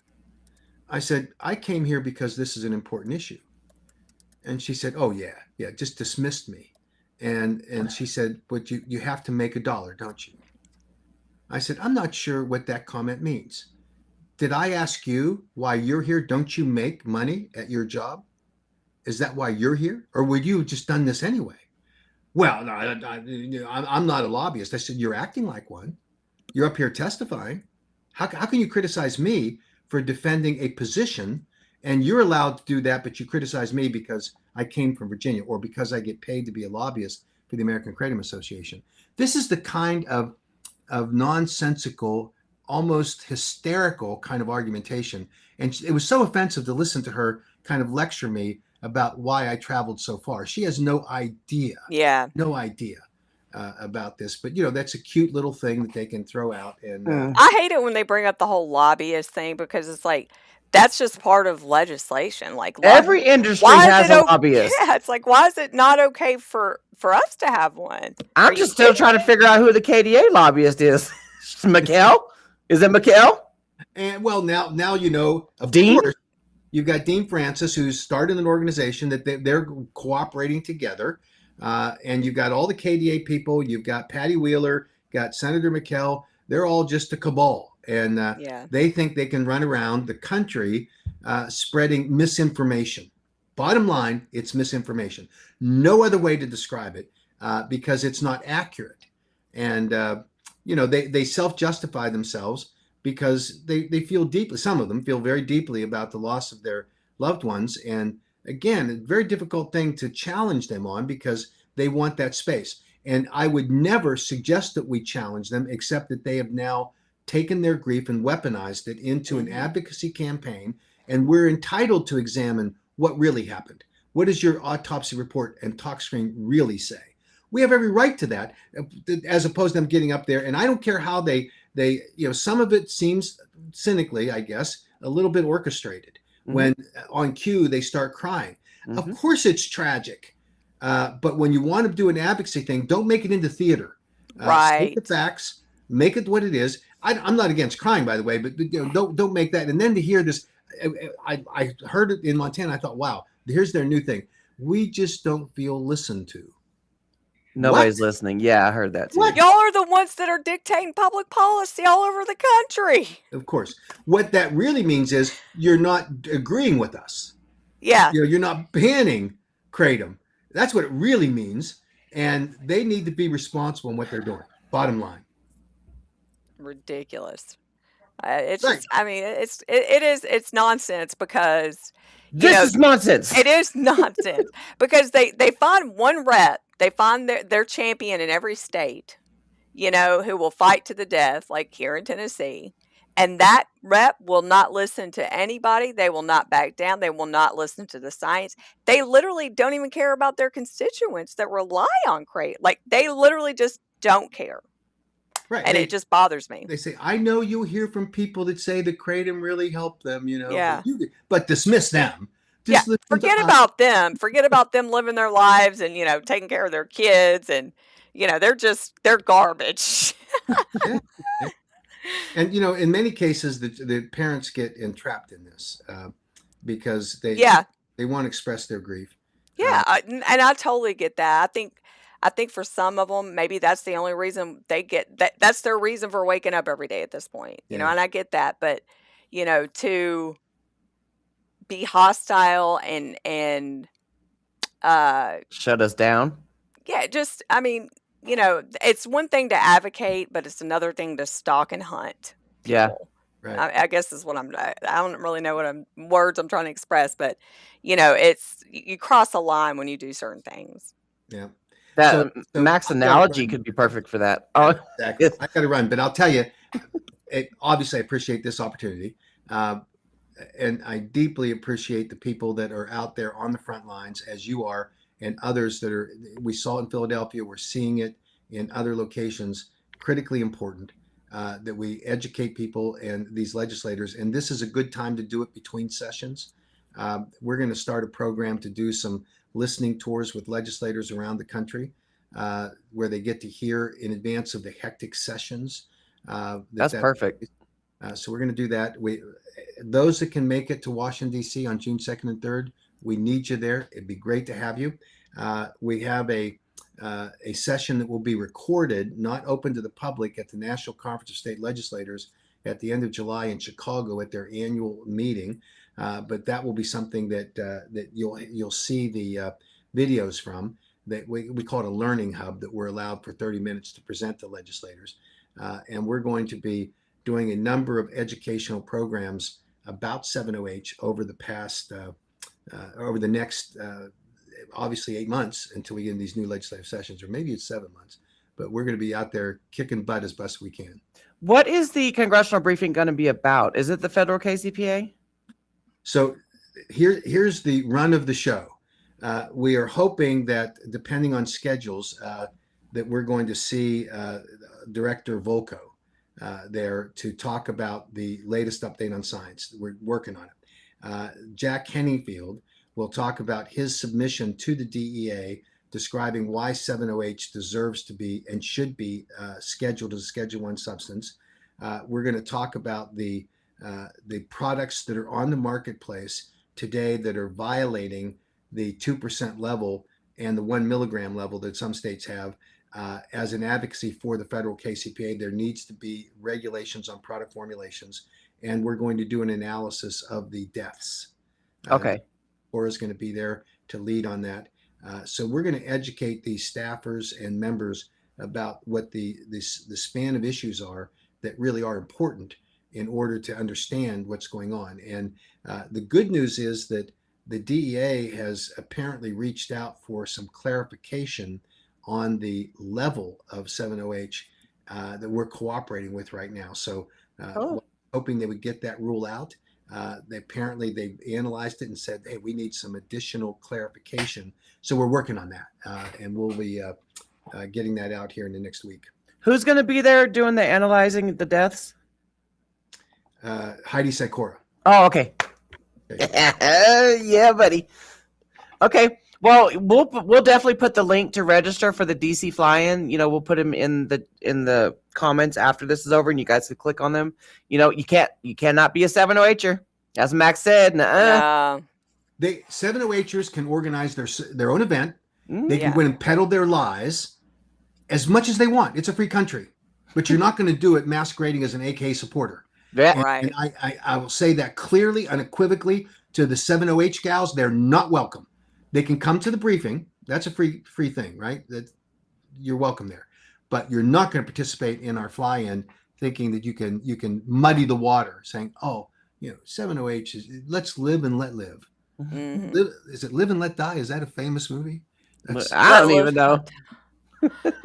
I said, "I came here because this is an important issue." And she said, "Oh yeah," just dismissed me. And she said, "But you have to make $1, don't you?" I said, "I'm not sure what that comment means. Did I ask you why you're here? Don't you make money at your job? Is that why you're here? Or would you have just done this anyway?" "Well, no, I'm not a lobbyist." I said, "You're acting like one. You're up here testifying. How can you criticize me for defending a position, and you're allowed to do that, but you criticize me because I came from Virginia, or because I get paid to be a lobbyist for the American Kratom Association?" This is the kind of nonsensical, almost hysterical kind of argumentation. And it was so offensive to listen to her kind of lecture me about why I traveled so far. She has no idea. Yeah. No idea about this. But, that's a cute little thing that they can throw out. And I hate it when they bring up the whole lobbyist thing, because it's like, that's just part of legislation. Like, every industry has a lobbyist. Yeah, it's like, why is it not okay for us to have one? I'm just still trying to figure out who the KDA lobbyist is. Mikkel? Is it Mikkel? And well, now of Dean? course, you've got Dean Francis, who's started an organization that they're cooperating together. And you've got all the KDA people. You've got Patty Wheeler, got Senator McKell. They're all just a cabal. And Yeah. they think they can run around the country spreading misinformation. Bottom line, it's misinformation. No other way to describe it because it's not accurate. And, they self-justify themselves because they feel deeply, some of them feel very deeply about the loss of their loved ones. And again, a very difficult thing to challenge them on because they want that space. And I would never suggest that we challenge them, except that they have now taken their grief and weaponized it into an advocacy campaign. And we're entitled to examine what really happened. What does your autopsy report and talk screen really say? We have every right to that, as opposed to them getting up there. And I don't care how they some of it seems cynically, I guess, a little bit orchestrated. When on cue they start crying. Of course it's tragic. But when you want to do an advocacy thing, don't make it into theater. Right. State the facts, make it what it is. I'm not against crying, by the way, but don't make that. And then to hear this, I heard it in Montana. I thought, wow, here's their new thing. We just don't feel listened to. Nobody's listening. Yeah, I heard that too. What? Y'all are the ones that are dictating public policy all over the country. Of course. What that really means is you're not agreeing with us. Yeah. You're not banning Kratom. That's what it really means. And they need to be responsible in what they're doing. Bottom line. Ridiculous. It's Right. just, I mean, it's nonsense because This is nonsense. it is nonsense because they find one rep, they find their champion in every state, who will fight to the death, like here in Tennessee. And that rep will not listen to anybody. They will not back down. They will not listen to the science. They literally don't even care about their constituents that rely on Kratom. Like they literally just don't care. Right. And it just bothers me. They say, I know you'll hear from people that say that Kratom really helped them, Yeah. but dismiss them. Yeah, forget about them. Forget about them living their lives and, taking care of their kids. And, they're garbage. Yeah. And, in many cases, the parents get entrapped in this because they want to express their grief. Yeah, and I totally get that. I think for some of them, maybe that's the only reason they get that. That's their reason for waking up every day at this point, and I get that. But, to be hostile and shut us down. Yeah, just, I mean, it's one thing to advocate, but it's another thing to stalk and hunt people. Yeah. Right. I guess is what I don't really know what words I'm trying to express, but it's you cross a line when you do certain things. Yeah. That So Mac's analogy could be perfect for that. Oh, exactly. I got to run, but I'll tell you, obviously I appreciate this opportunity. And I deeply appreciate the people that are out there on the front lines as you are and others that we saw it in Philadelphia. We're seeing it in other locations, critically important that we educate people and these legislators. And this is a good time to do it between sessions. We're going to start a program to do some listening tours with legislators around the country where they get to hear in advance of the hectic sessions. that's perfect. So we're going to do that. Those that can make it to Washington, D.C. on June 2nd and 3rd, we need you there. It'd be great to have you. We have a session that will be recorded, not open to the public, at the National Conference of State Legislators at the end of July in Chicago at their annual meeting. But that will be something that you'll see the videos from. That we call it a learning hub that we're allowed for 30 minutes to present to legislators. And we're going to be doing a number of educational programs about 7OH over the next, obviously 8 months until we get in these new legislative sessions, or maybe it's 7 months, but we're going to be out there kicking butt as best we can. What is the congressional briefing going to be about? Is it the federal KCPA? So here's the run of the show. We are hoping that, depending on schedules, that we're going to see Director Volko there to talk about the latest update on science. We're working on it. Jack Henningfield will talk about his submission to the DEA describing why 7OH deserves to be and should be scheduled as a Schedule 1 substance. We're going to talk about the products that are on the marketplace today that are violating the 2% level and the 1 milligram level that some states have. As an advocacy for the federal KCPA, there needs to be regulations on product formulations, and we're going to do an analysis of the deaths. Okay. Or is going to be there to lead on that. So we're going to educate these staffers and members about what the span of issues are that really are important in order to understand what's going on. And the good news is that the DEA has apparently reached out for some clarification on the level of 7-OH that we're cooperating with right now. So hoping they would get that rule out. They analyzed it and said, hey, we need some additional clarification. So we're working on that, and we'll be getting that out here in the next week. Who's going to be there doing the analyzing the deaths? Heidi Sikora. Oh, okay. Yeah, buddy. Okay. Well, we'll definitely put the link to register for the DC fly-in. You know, we'll put them in the comments after this is over, and you guys can click on them. You know, you cannot be a 7-OHer, as Max said. No. 7-OHers can organize their own event. They can Yeah. go in and peddle their lies as much as they want. It's a free country, but you're not going to do it masquerading as an AK supporter. Yeah. Right. And I will say that clearly, unequivocally to the 7-OH gals. They're not welcome. They can come to the briefing. That's a free thing, right? That you're welcome there, but you're not going to participate in our fly-in thinking that you can muddy the water, saying, "Oh, 7-OH is let's live and let live." Mhm. Is it Live and Let Die? Is that a famous movie? I don't even know.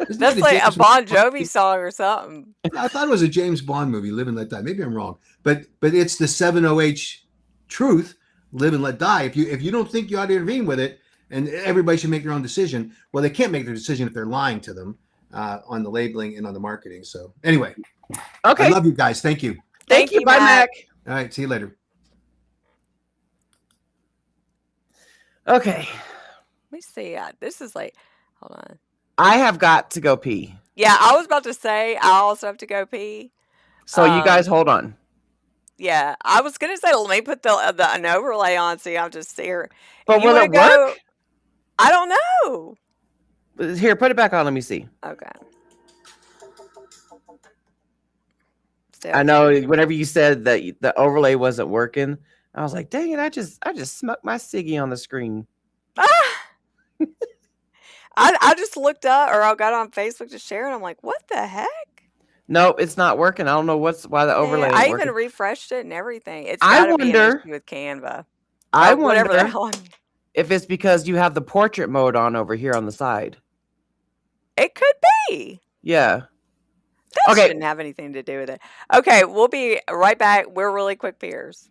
Isn't That's that like a James Bon Bond Jovi movie? song or something. I thought it was a James Bond movie, Live and Let Die. Maybe I'm wrong, but it's the 7-OH truth. Live and let die. If you don't think you ought to intervene with it, and everybody should make their own decision. Well, they can't make their decision if they're lying to them on the labeling and on the marketing. So anyway, Okay. I love you guys. Thank you. Thank you. Bye, Mac. All right. See you later. Okay. Let me see. This is like, hold on. I have got to go pee. Yeah, I was about to say I also have to go pee. So you guys hold on. Yeah, I was gonna say let me put an overlay on so y'all just see her. But You will wanna it go? work? I don't know. Here, put it back on. Let me see. Okay. I know whenever you said that the overlay wasn't working, I was like, dang it, I just smoked my ciggy on the screen. I just looked up or I got on Facebook to share and I'm like, what the heck? No, it's not working. I don't know why the overlay I ain't even working. refreshed it and everything. It's I gotta be an wonder- issue with Canva. I Or whatever the wonder hell. if it's because you have the portrait mode on over here on the side. It could be. Yeah. That Okay. shouldn't have anything to do with it. Okay, we'll be right back. We're really quick peers.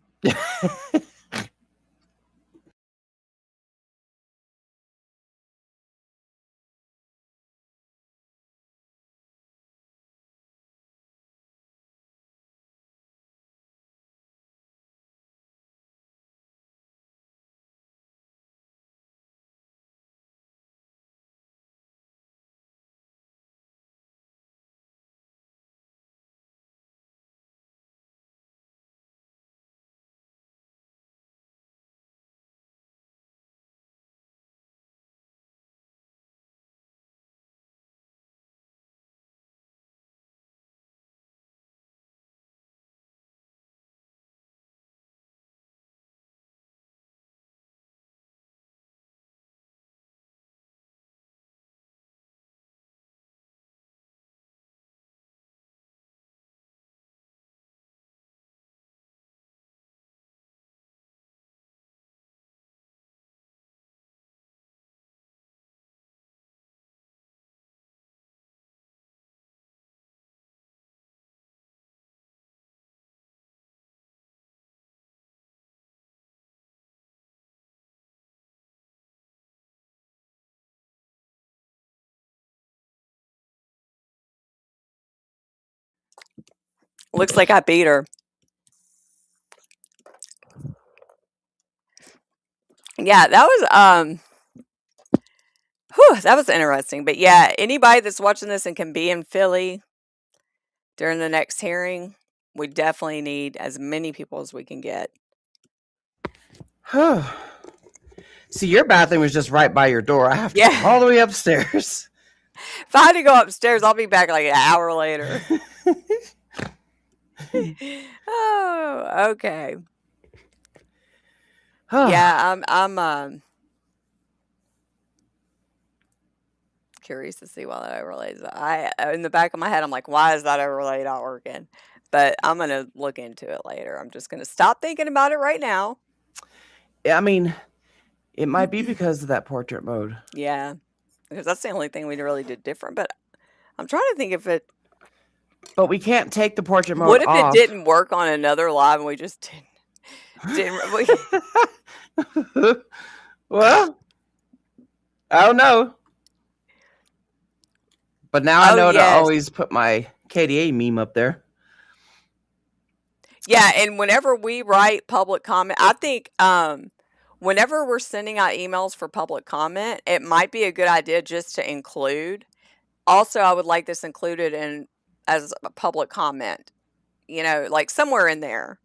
Looks like I beat her. Yeah, that was that was interesting. But yeah, anybody that's watching this and can be in Philly during the next hearing, we definitely need as many people as we can get. See, your bathroom was just right by your door. I have to Yeah. go all the way upstairs. If I had to go upstairs, I'll be back like an hour later. Oh, okay. Yeah, I'm curious to see why that overlay is. In the back of my head, I'm like, why is that overlay not working? But I'm gonna look into it later. I'm just gonna stop thinking about it right now. I mean, it might be because of that portrait mode. Yeah, because that's the only thing we really did different. But I'm trying to think if it. But we can't take the portrait mode What if off. it didn't work on another live and we just didn't Well, I don't know. But now I know to always put my KDA meme up there. Yeah, and whenever we write public comment, I think whenever we're sending out emails for public comment, it might be a good idea just to include. Also, I would like this included in as a public comment, like somewhere in there.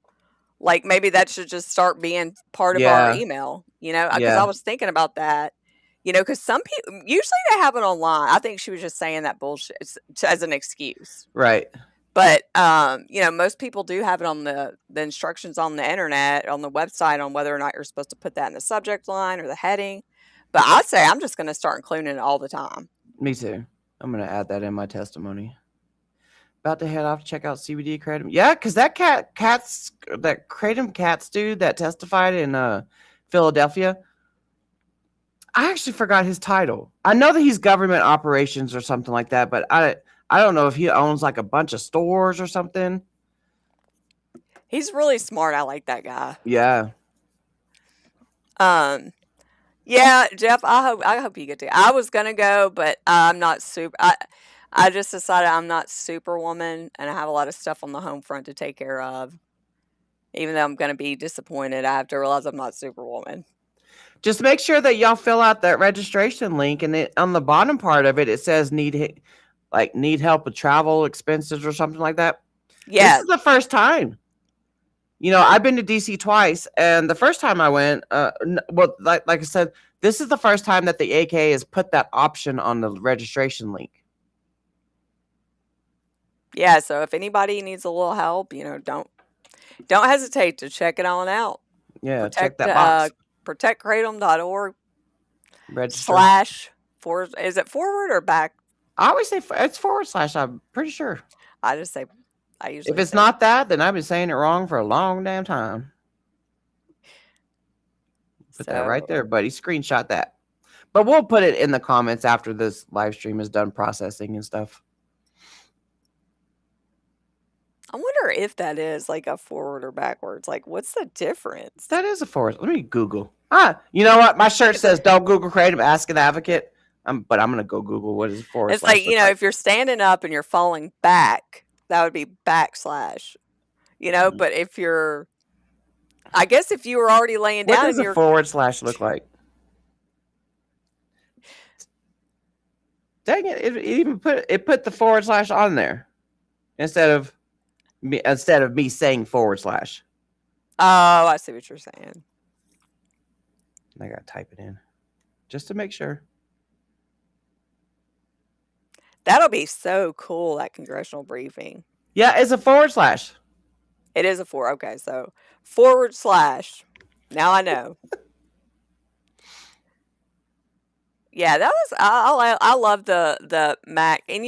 Like maybe that should just start being part of our email, because I was thinking about that, because some people, usually they have it online. I think she was just saying that bullshit as an excuse. Right. But, most people do have it on the instructions on the internet, on the website, on whether or not you're supposed to put that in the subject line or the heading. But I'd say I'm just going to start including it all the time. Me too. I'm going to add that in my testimony. About to head off to check out CBD Kratom. Yeah, because that Kratom Cats dude that testified in Philadelphia, I actually forgot his title. I know that he's government operations or something like that, but I don't know if he owns like a bunch of stores or something. He's really smart. I like that guy. Yeah. Yeah, Jeff, I hope you get to. I was gonna go, but I'm not super. I just decided I'm not Superwoman, and I have a lot of stuff on the home front to take care of. Even though I'm gonna be disappointed, I have to realize I'm not Superwoman. Just make sure that y'all fill out that registration link, and on the bottom part of it, it says need help with travel expenses or something like that. Yeah, this is the first time. I've been to DC twice, and the first time I went, like I said, this is the first time that the AK has put that option on the registration link. Yeah, so if anybody needs a little help, don't hesitate to check it on out. Yeah, check that box. Protectkratom.org / is it forward or back? I always say it's / I'm pretty sure. I usually if it's not that, then I've been saying it wrong for a long damn time. Put that right there, buddy. Screenshot that. But we'll put it in the comments after this live stream is done processing and stuff. I wonder if that is like a forward or backwards. Like, what's the difference? That is a forward. Let me Google. You know what? My shirt says "Don't Google Kratom, ask an advocate." But I'm gonna go Google what is forward. It's like if you're standing up and you're falling back, that would be backslash. But if you're, I guess if you were already laying down, what does a / look like? Dang it! It even put the / on there instead of me saying / Oh, I see what you're saying. I gotta type it in just to make sure. That'll be so cool, that congressional briefing. Yeah, it's a / It is a okay, so / now I know. Yeah, that was I love the Mac, and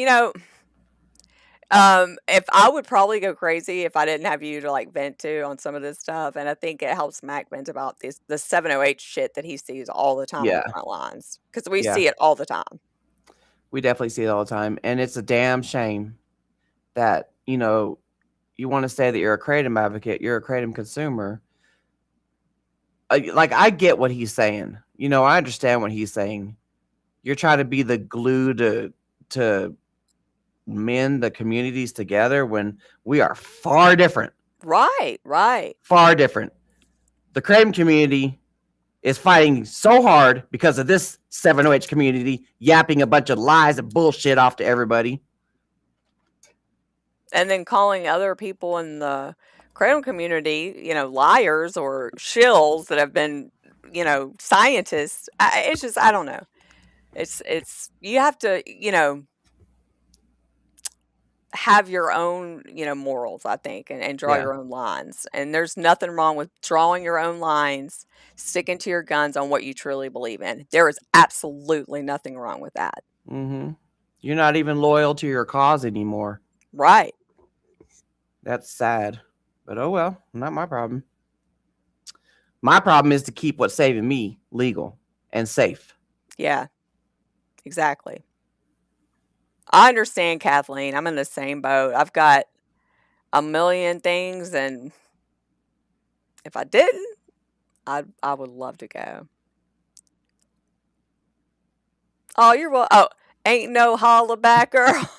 if I would probably go crazy if I didn't have you to like vent to on some of this stuff, and I think it helps Mac vent about the 708 shit that he sees all the time on the front lines, because we see it all the time. We definitely see it all the time, and it's a damn shame that you want to say that you're a Kratom advocate, you're a Kratom consumer. Like I get what he's saying. I understand what he's saying. You're trying to be the glue to mend the communities together when we are far different. Right. Far different. The Kratom community is fighting so hard because of this 708 community yapping a bunch of lies and bullshit off to everybody. And then calling other people in the Kratom community, liars or shills that have been scientists. It's just, I don't know. You have to, have your own, morals, I think, and draw Yeah. your own lines. And there's nothing wrong with drawing your own lines, sticking to your guns on what you truly believe in. There is absolutely nothing wrong with that. Mm-hmm. You're not even loyal to your cause anymore. Right. That's sad. But oh well, not my problem. My problem is to keep what's saving me legal and safe. Yeah, exactly. I understand, Kathleen. I'm in the same boat. I've got a million things, and if I didn't, I would love to go. Oh, you're well. Oh, ain't no holla back, girl.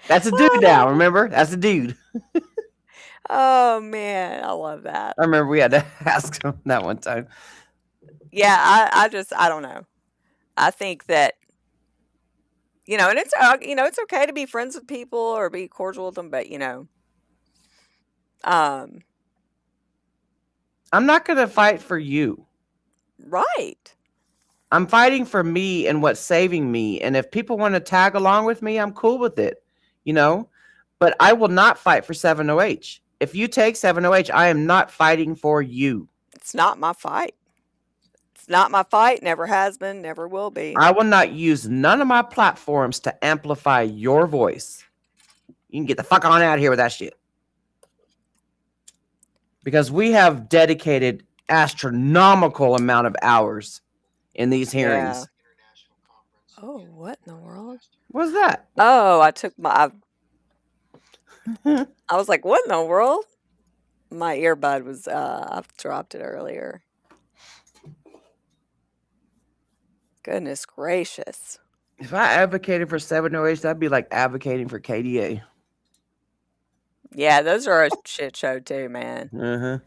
That's a dude now, remember? That's a dude. Oh man, I love that. I remember we had to ask him that one time. Yeah, I don't know. I think that, and it's okay to be friends with people or be cordial with them, but um, I'm not gonna fight for you. right. I'm fighting for me and what's saving me. And if people want to tag along with me, I'm cool with it, But I will not fight for 70H. If you take 70H, I am not fighting for you. It's not my fight. It's not my fight. Never has been. Never will be. I will not use none of my platforms to amplify your voice. You can get the fuck on out of here with that shit. Because we have dedicated astronomical amount of hours in these hearings. Yeah. Oh, what in the world? What's that? Oh, I was like, what in the world? My earbud was, I've dropped it earlier. Goodness gracious. If I advocated for 70H, that'd be like advocating for KDA. Yeah, those are a shit show too, man. Uh-huh.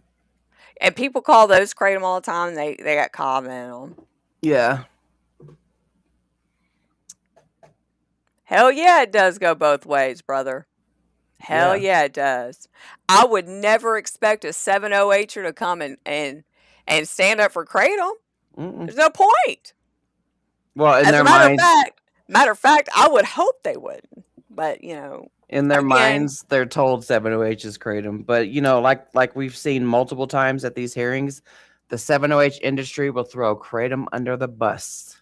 And people call those Kratom all the time. They got comment on. Yeah. Hell yeah, it does go both ways, brother. Hell yeah, it does. I would never expect a 708er to come and stand up for Kratom. There's no point. Well, in As their a matter of fact, I would hope they wouldn't. But in their minds, they're told 7OH is Kratom. But like we've seen multiple times at these hearings, the 7OH industry will throw Kratom under the bus.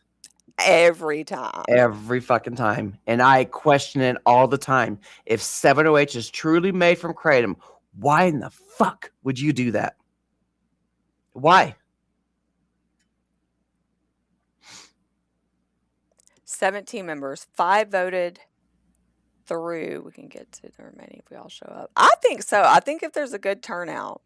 Every time. Every fucking time. And I question it all the time. If 7OH is truly made from Kratom, why in the fuck would you do that? Why? 17 members, 5 voted through. We can get to the remaining if we all show up. I think so. I think if there's a good turnout.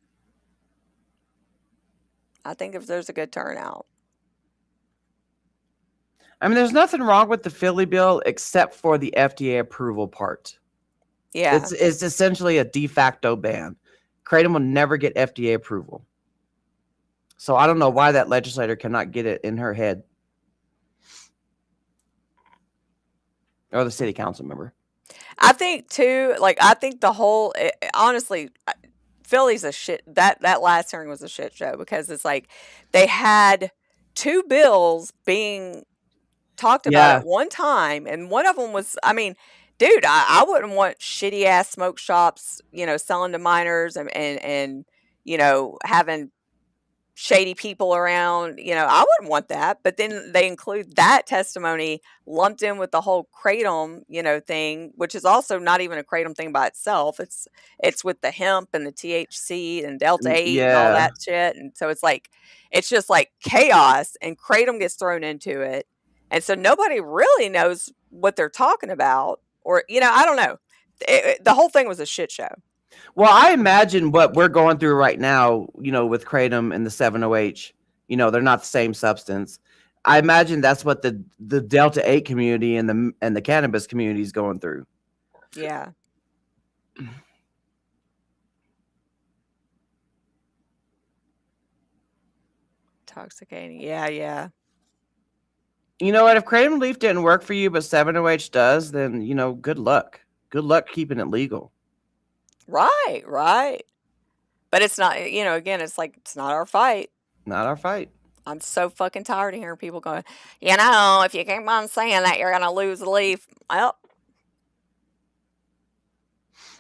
I mean, there's nothing wrong with the Philly bill except for the FDA approval part. Yeah. It's essentially a de facto ban. Kratom will never get FDA approval. So I don't know why that legislator cannot get it in her head. Or the city council member. I think too, I think the whole, honestly, Philly's a shit, that last hearing was a shit show because it's like they had 2 bills being talked about at one time, and one of them was, I mean, dude, I wouldn't want shitty ass smoke shops, selling to minors and having shady people around, I wouldn't want that. But then they include that testimony lumped in with the whole Kratom, thing, which is also not even a Kratom thing by itself. It's with the hemp and the THC and Delta 8 and all that shit. And so it's just like chaos, and Kratom gets thrown into it. And so nobody really knows what they're talking about, or, I don't know. The whole thing was a shit show. Well, I imagine what we're going through right now, with Kratom and the 7OH, they're not the same substance. I imagine that's what the Delta 8 community and the cannabis community is going through. Yeah. Intoxicating. Yeah. You know what? If Kratom leaf didn't work for you, but 7OH does, then, good luck. Good luck keeping it legal. Right. But it's not, again, it's like, it's not our fight. Not our fight. I'm so fucking tired of hearing people going, if you keep on saying that, you're going to lose a leaf. Well,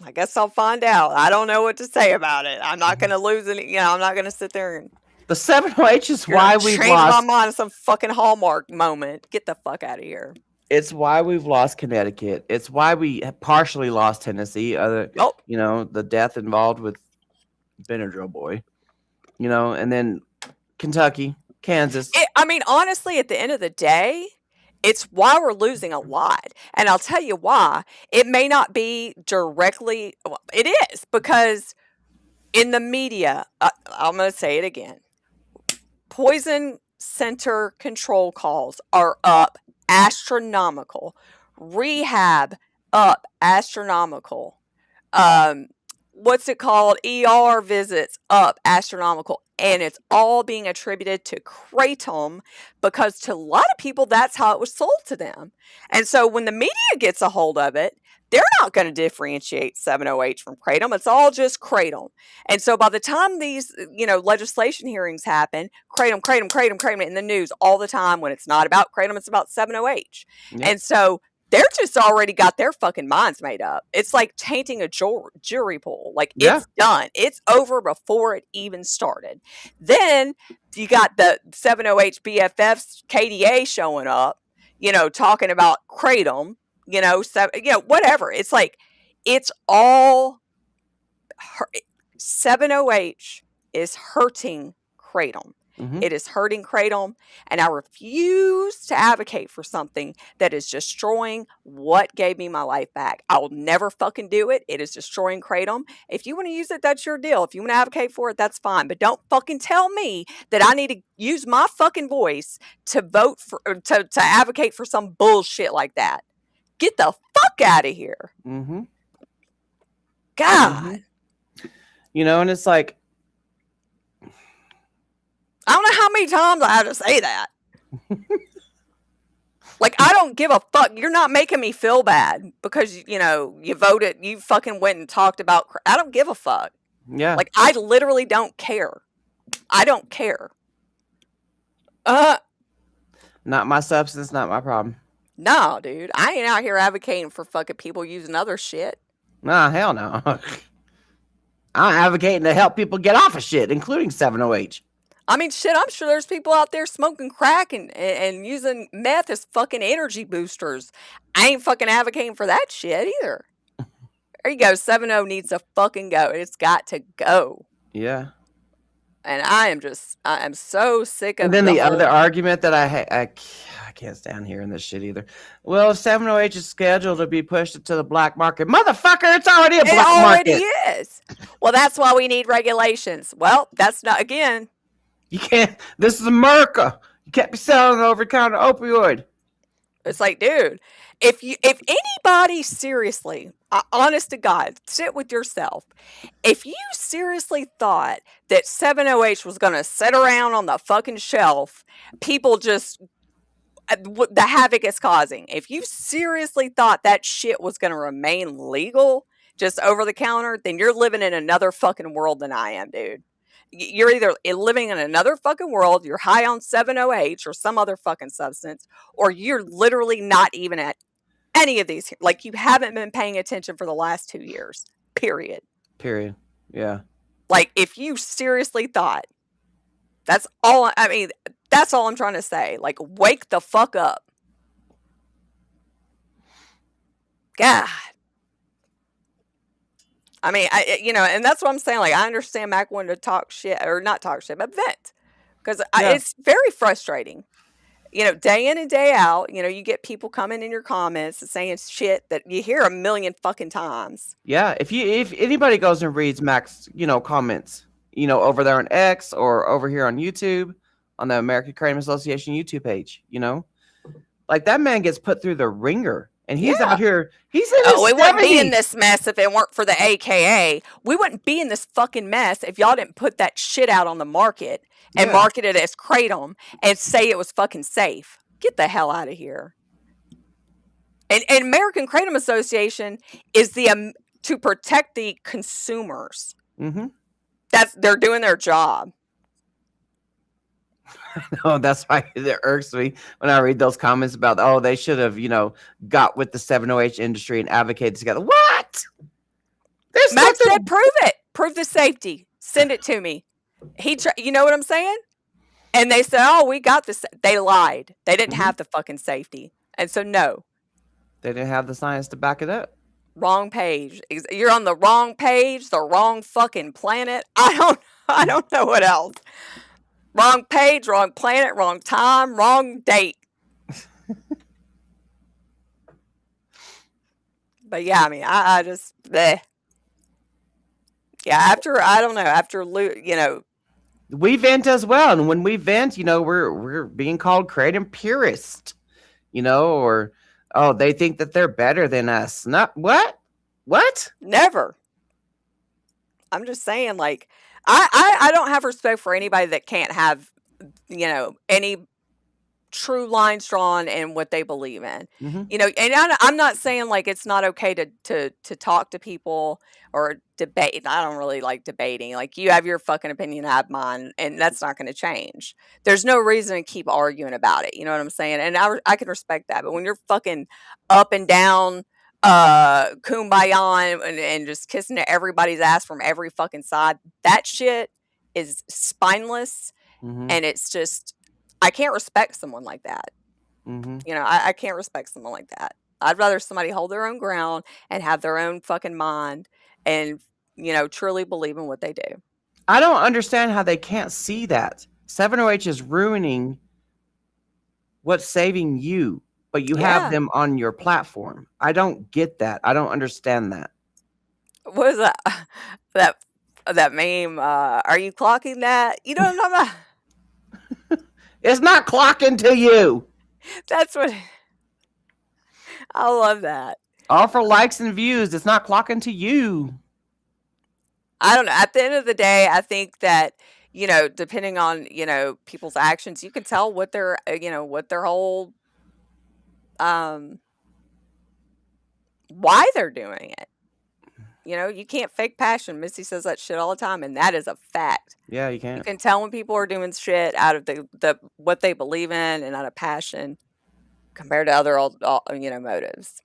I guess I'll find out. I don't know what to say about it. I'm not going to lose any, I'm not going to sit there and The 7OH is why we've change lost. my mind in some fucking Hallmark moment. Get the fuck out of here. It's why we've lost Connecticut. It's why we partially lost Tennessee. The death involved with Benadryl boy. And then Kentucky, Kansas. Honestly, at the end of the day, it's why we're losing a lot. And I'll tell you why. It may not be directly, well, it is, because in the media, I'm going to say it again, poison center control calls are up astronomical. Rehab up astronomical. What's it called? ER visits up astronomical. And it's all being attributed to kratom, because to a lot of people, that's how it was sold to them. And so when the media gets a hold of it, they're not going to differentiate 7OH from kratom. It's all just kratom. And so by the time these, legislation hearings happen, kratom in the news all the time, when it's not about kratom, it's about 7OH. Yep. And so they're just already got their fucking minds made up. It's like tainting a jury pool. Like, it's done. It's over before it even started. Then you got the 7OH BFFs, KDA showing up, talking about kratom, whatever. It's like, it's all 7OH is hurting kratom. Mm-hmm. It is hurting kratom, and I refuse to advocate for something that is destroying what gave me my life back. I will never fucking do it. It is destroying kratom. If you want to use it, that's your deal. If you want to advocate for it, that's fine. But don't fucking tell me that I need to use my fucking voice to vote for, to advocate for some bullshit like that. Get the fuck out of here. Mm-hmm. God. Mm-hmm. And it's like, I don't know how many times I have to say that. Like, I don't give a fuck. You're not making me feel bad because, you voted, you fucking went and talked about, I don't give a fuck. Yeah. Like, I literally don't care. I don't care. Not my substance, not my problem. No, dude. I ain't out here advocating for fucking people using other shit. Nah, hell no. I'm advocating to help people get off of shit, including 7OH. Shit, I'm sure there's people out there smoking crack and using meth as fucking energy boosters. I ain't fucking advocating for that shit either. There you go. 7O needs to fucking go. It's got to go. Yeah. And I am so sick of And then the other argument that I can't stand hearing this shit either. Well, if 7OH is scheduled to be pushed into the black market, motherfucker, it's already a black market. It already is. Well, that's why we need regulations. Well, that's not, again. You can't. This is America. You can't be selling an over-the-counter opioid. It's like, dude, if anybody seriously, honest to God, sit with yourself. If you seriously thought that 7OH was going to sit around on the fucking shelf, people just, the havoc it's causing. If you seriously thought that shit was going to remain legal, just over the counter, then you're living in another fucking world than I am, dude. You're either living in another fucking world, you're high on 7OH or some other fucking substance, or you're literally not even at any of these. Like, you haven't been paying attention for the last 2 years. Period. Yeah. Like, if you seriously thought, that's all I'm trying to say. Like, wake the fuck up. God. And that's what I'm saying. Like, I understand Mac wanted to talk shit, or not talk shit, but vent. Because it's very frustrating. Day in and day out, you get people coming in your comments and saying shit that you hear a million fucking times. Yeah. If anybody goes and reads Mac's, comments, over there on X or over here on YouTube, on the American Kratom Association YouTube page, like, that man gets put through the ringer. And he's out here. He's in his 70s. We wouldn't be in this mess if it weren't for the AKA. We wouldn't be in this fucking mess if y'all didn't put that shit out on the market and market it as kratom and say it was fucking safe. Get the hell out of here. And American Kratom Association is to protect the consumers. Mm-hmm. they're doing their job. No, that's why it irks me when I read those comments about, oh, they should have, got with the 7OH industry and advocated together. What? There's Mac nothing. said, prove it. Prove the safety. Send it to me. You know what I'm saying? And they said, oh, we got this. They lied. They didn't have the fucking safety. And so, no. They didn't have the science to back it up. Wrong page. You're on the wrong page, the wrong fucking planet. I don't know what else. Wrong page, wrong planet, wrong time, wrong date. But yeah, I mean, I just, bleh. Yeah, after we vent as well, and when we vent, we're being called creative purist, or oh, they think that they're better than us. Not what? Never. I'm just saying, like, I don't have respect for anybody that can't have, any true lines drawn in what they believe in. And I'm not saying like it's not okay to talk to people or debate. I don't really like debating. Like, you have your fucking opinion, I have mine, and that's not going to change. There's no reason to keep arguing about it. You know what I'm saying? And I can respect that. But when you're fucking up and down, kumbaya and just kissing at everybody's ass from every fucking side, that shit is spineless. And it's just, I can't respect someone like that. I can't respect someone like that. I'd rather somebody hold their own ground and have their own fucking mind and, truly believe in what they do. I don't understand how they can't see that. 7OH is ruining what's saving you, but you have them on your platform. I don't get that. I don't understand that. What is that? That meme? Are you clocking that? You know what I'm talking about? It's not clocking to you. That's what. I love that. All for likes and views. It's not clocking to you. I don't know. At the end of the day, I think that, depending on, people's actions, you can tell what their, what their whole, why they're doing it. You can't fake passion. Missy says that shit all the time, and that is a fact. Yeah, you can't. You can tell when people are doing shit out of the what they believe in and out of passion compared to other motives.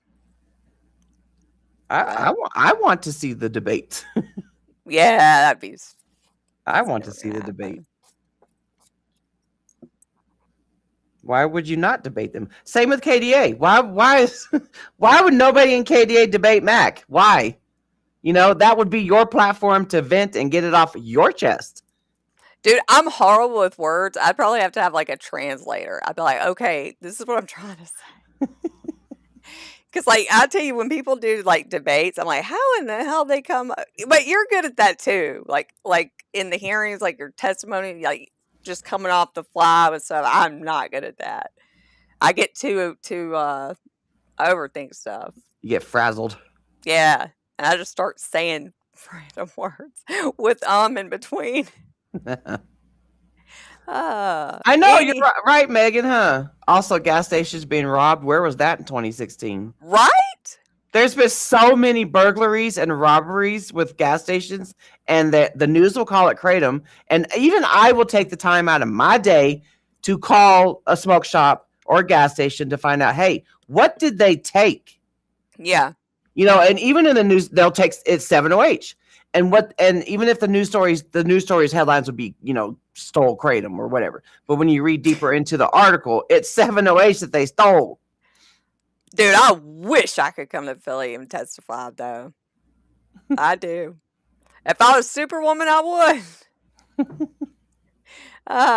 I want to see the debate. Yeah, that'd be. I want to see the debate. Why would you not debate them? Same with KDA. Why would nobody in KDA debate Mac? Why? That would be your platform to vent and get it off your chest. Dude, I'm horrible with words. I'd probably have to have like a translator. I'd be like, okay, this is what I'm trying to say. Because, like, I'll tell you, when people do like debates, I'm like, how in the hell they come up? But you're good at that too. Like in the hearings, like your testimony, like just coming off the fly with stuff. I'm not good at that. I get too overthink stuff. You get frazzled. Yeah. And I just start saying random words with in between. I know, you're right, Megan, huh? Also, gas stations being robbed. Where was that in 2016? Right? There's been so many burglaries and robberies with gas stations, and the news will call it kratom. And even I will take the time out of my day to call a smoke shop or a gas station to find out, hey, what did they take? Yeah. And even in the news, they'll take it's 7OH. And even if the news stories headlines would be, stole kratom or whatever. But when you read deeper into the article, it's 7OH that they stole. Dude, I wish I could come to Philly and testify, though. I do. If I was Superwoman, I would.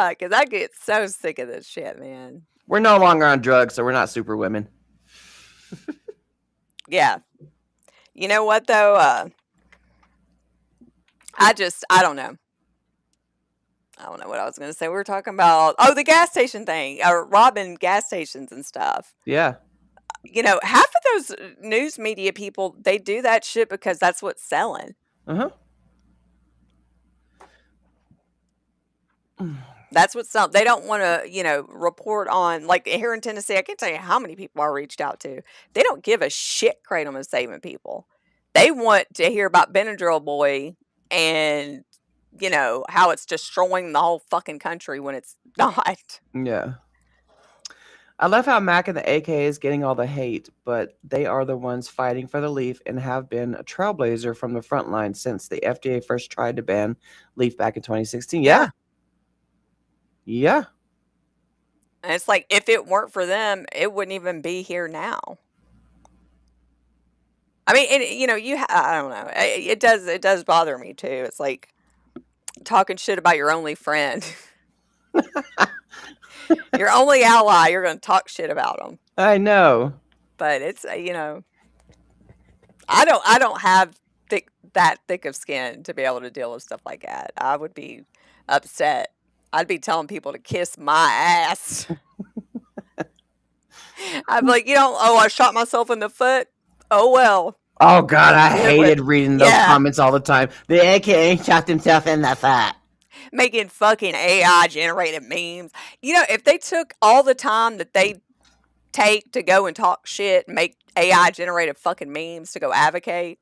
Because I get so sick of this shit, man. We're no longer on drugs, so we're not Superwomen. Yeah. You know what, though? I don't know. I don't know what I was going to say. We were talking about, the gas station thing, or robbing gas stations and stuff. Yeah. Half of those news media people, they do that shit because that's what's selling. Uh-huh. That's what's selling. They don't want to, report on, like here in Tennessee, I can't tell you how many people I reached out to. They don't give a shit kratom is saving people. They want to hear about Benadryl Boy and how it's destroying the whole fucking country when it's not. Yeah. I love how Mac and the AK is getting all the hate, but they are the ones fighting for the leaf and have been a trailblazer from the front line since the FDA first tried to ban leaf back in 2016. Yeah. Yeah. And it's like, if it weren't for them, it wouldn't even be here now. I mean, I don't know. It does bother me too. It's like talking shit about your only friend. Your only ally, you're going to talk shit about them. I know. But it's, I don't have that thick of skin to be able to deal with stuff like that. I would be upset. I'd be telling people to kiss my ass. I'd be like, I shot myself in the foot. Oh, well. Oh, God, I hated reading those comments all the time. The AKA shot himself in the foot. Making fucking AI-generated memes. If they took all the time that they take to go and talk shit and make AI-generated fucking memes to go advocate,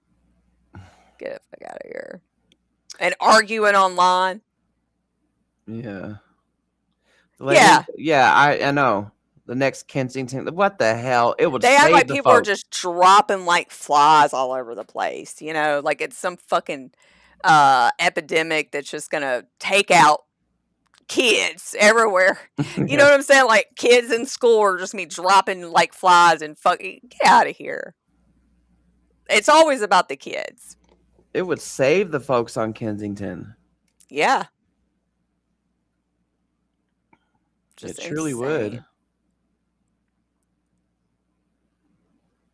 get the fuck out of here. And arguing online. Yeah. I know. The next Kensington. What the hell? It would They save act like the people are folks. just dropping like flies all over the place. Like it's some fucking epidemic that's just gonna take out kids everywhere. You know what I'm saying? Like kids in school are just me dropping like flies and fucking get out of here. It's always about the kids. It would save the folks on Kensington. Yeah. It truly would.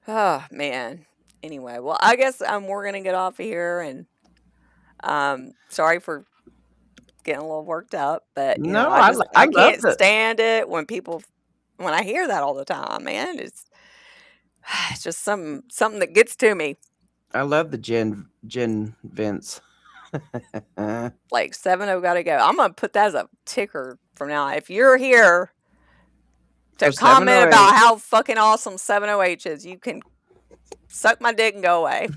Oh man. Anyway, well, I guess we're gonna get off of here, and sorry for getting a little worked up, but I can't stand it when I hear that all the time, man. It's just something that gets to me. I love the gin vents. Like 7-0 gotta go. I'm gonna put that as a ticker from now on. If you're here to comment about how fucking awesome 708 is, you can suck my dick and go away.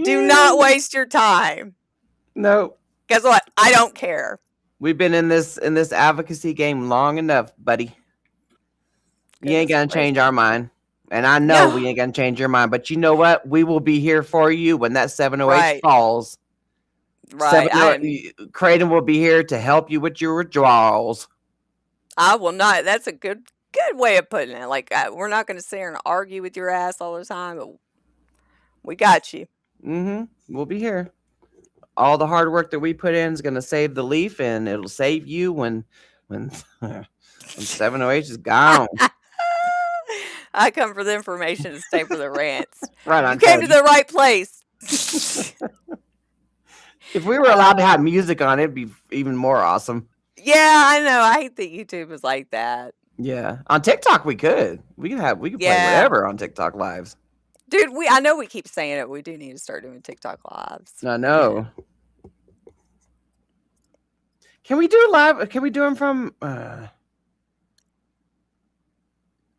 Do not waste your time. No. Guess what? I don't care. We've been in this advocacy game long enough, buddy. You ain't gonna change our mind. And I know we ain't gonna change your mind, but you know what? We will be here for you when that 708 falls. Right. Creighton will be here to help you with your withdrawals. I will not. That's a good way of putting it. Like, we're not going to sit here and argue with your ass all the time, but we got you. We'll be here. All the hard work that we put in is going to save the leaf, and it'll save you when 708 is gone. I come for the information and stay for the rants. Right on. You came to the right place. If we were allowed to have music on, it'd be even more awesome. Yeah, I know. I hate that YouTube is like that. Yeah, on TikTok we could. We could play whatever on TikTok lives. Dude, I know we keep saying it. We do need to start doing TikTok lives. I know. Yeah. Can we do live? Can we do them from?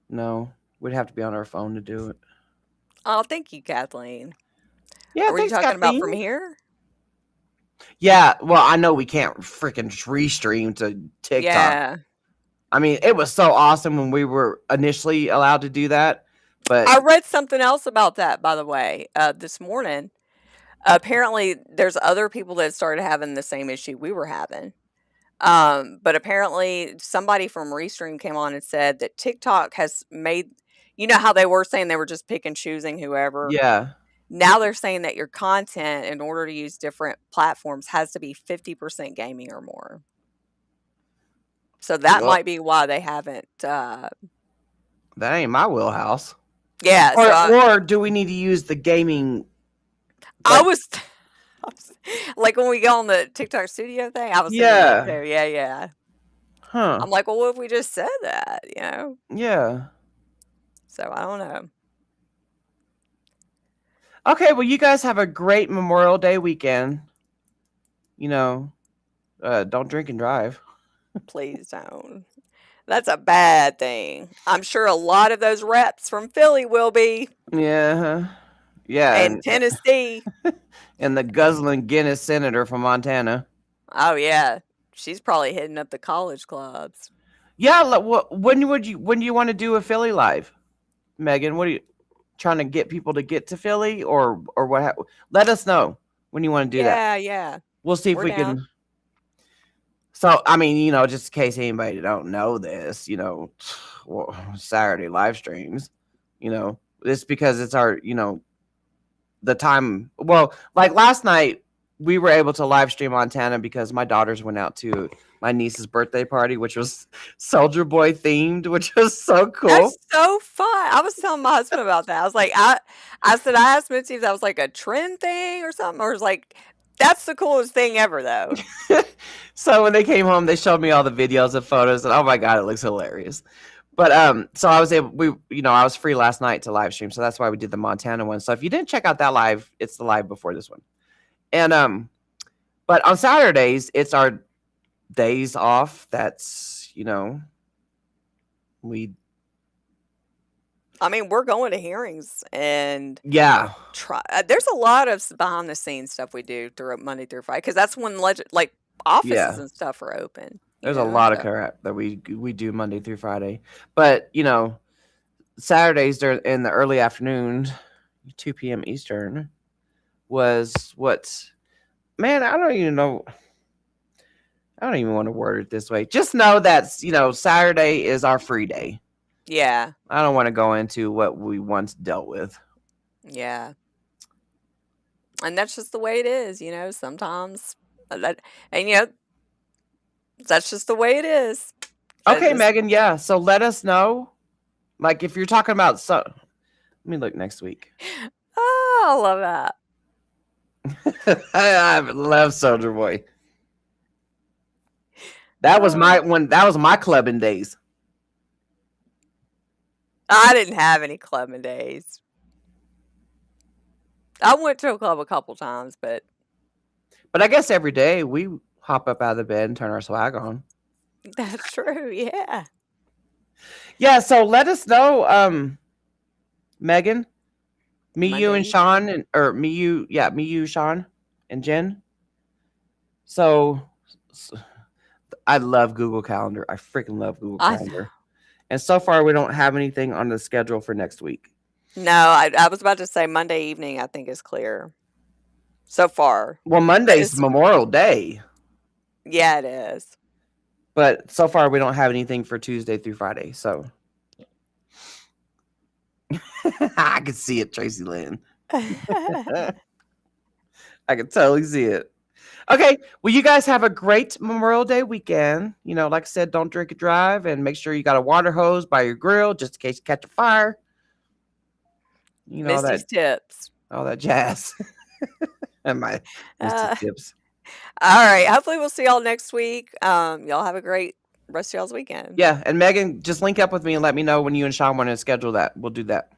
No, we'd have to be on our phone to do it. Oh, thank you, Kathleen. Yeah, are you talking about from here? Yeah, well, I know we can't freaking restream to TikTok. Yeah. I mean, it was so awesome when we were initially allowed to do that. But I read something else about that, by the way, this morning. Apparently, there's other people that started having the same issue we were having. But apparently, somebody from Restream came on and said that TikTok has made, how they were saying they were just pick and choosing whoever. Yeah. Now they're saying that your content, in order to use different platforms, has to be 50% gaming or more. So that might be why they haven't. That ain't my wheelhouse. Yeah. Or do we need to use the gaming? I was like, when we go on the TikTok studio thing, I was thinking that too. Yeah. Huh. I'm like, well, what if we just said that, Yeah. So I don't know. Okay, well, you guys have a great Memorial Day weekend. Don't drink and drive. Please don't. That's a bad thing. I'm sure a lot of those reps from Philly will be. Yeah. Yeah, And Tennessee. and the guzzling Guinness senator from Montana. Oh yeah, she's probably hitting up the college clubs. Yeah, when do you want to do a Philly live, Megan? What are you trying to get people to get to Philly, or what? Let us know when you want to do that. Yeah. We'll see if We're we down. can. So, I mean, just in case anybody don't know this, Saturday live streams, it's because it's our, the time. Well, like last night, we were able to live stream Montana because my daughters went out to my niece's birthday party, which was Soldier Boy themed, which was so cool. That's so fun. I was telling my husband about that. I was like, I asked Mitzi if that was like a trend thing or something, or it's like, that's the coolest thing ever, though. So when they came home, they showed me all the videos and photos, and oh my god, it looks hilarious. But so I was able, I was free last night to live stream, so that's why we did the Montana one. So if you didn't check out that live, it's the live before this one. And but on Saturdays, it's our days off. That's we. I mean, we're going to hearings and Yeah, there's a lot of behind the scenes stuff we do through Monday through Friday because that's when like offices and stuff are open. There's a lot of crap that we do Monday through Friday, but Saturdays in the early afternoon, 2 p.m. Eastern, was what? Man, I don't even know. I don't even want to word it this way. Just know that Saturday is our free day. Yeah. I don't want to go into what we once dealt with. Yeah. And that's just the way it is, sometimes. That's just the way it is. Okay, Megan, yeah. So let us know. Like if you're talking about let me look next week. Oh, I love that. I love Soldier Boy. That was my clubbing days. I didn't have any clubbing days. I went to a club a couple times, but I guess every day we hop up out of the bed and turn our swag on. That's true, yeah. Yeah, so let us know, Megan, you and Sean, Sean and Jen. So I love Google Calendar. I freaking love Google Calendar. And so far, we don't have anything on the schedule for next week. No, I was about to say Monday evening, I think, is clear. So far. Well, Monday's Memorial Day. Yeah, it is. But so far, we don't have anything for Tuesday through Friday. So I can see it, Tracy Lynn. I can totally see it. Okay, well, you guys have a great Memorial Day weekend. Like I said, don't drink and drive, and make sure you got a water hose by your grill just in case you catch a fire. Misty's tips. All that jazz. And my Misty tips. All right, hopefully we'll see y'all next week. Y'all have a great rest of y'all's weekend. Yeah, and Megan, just link up with me and let me know when you and Sean want to schedule that. We'll do that.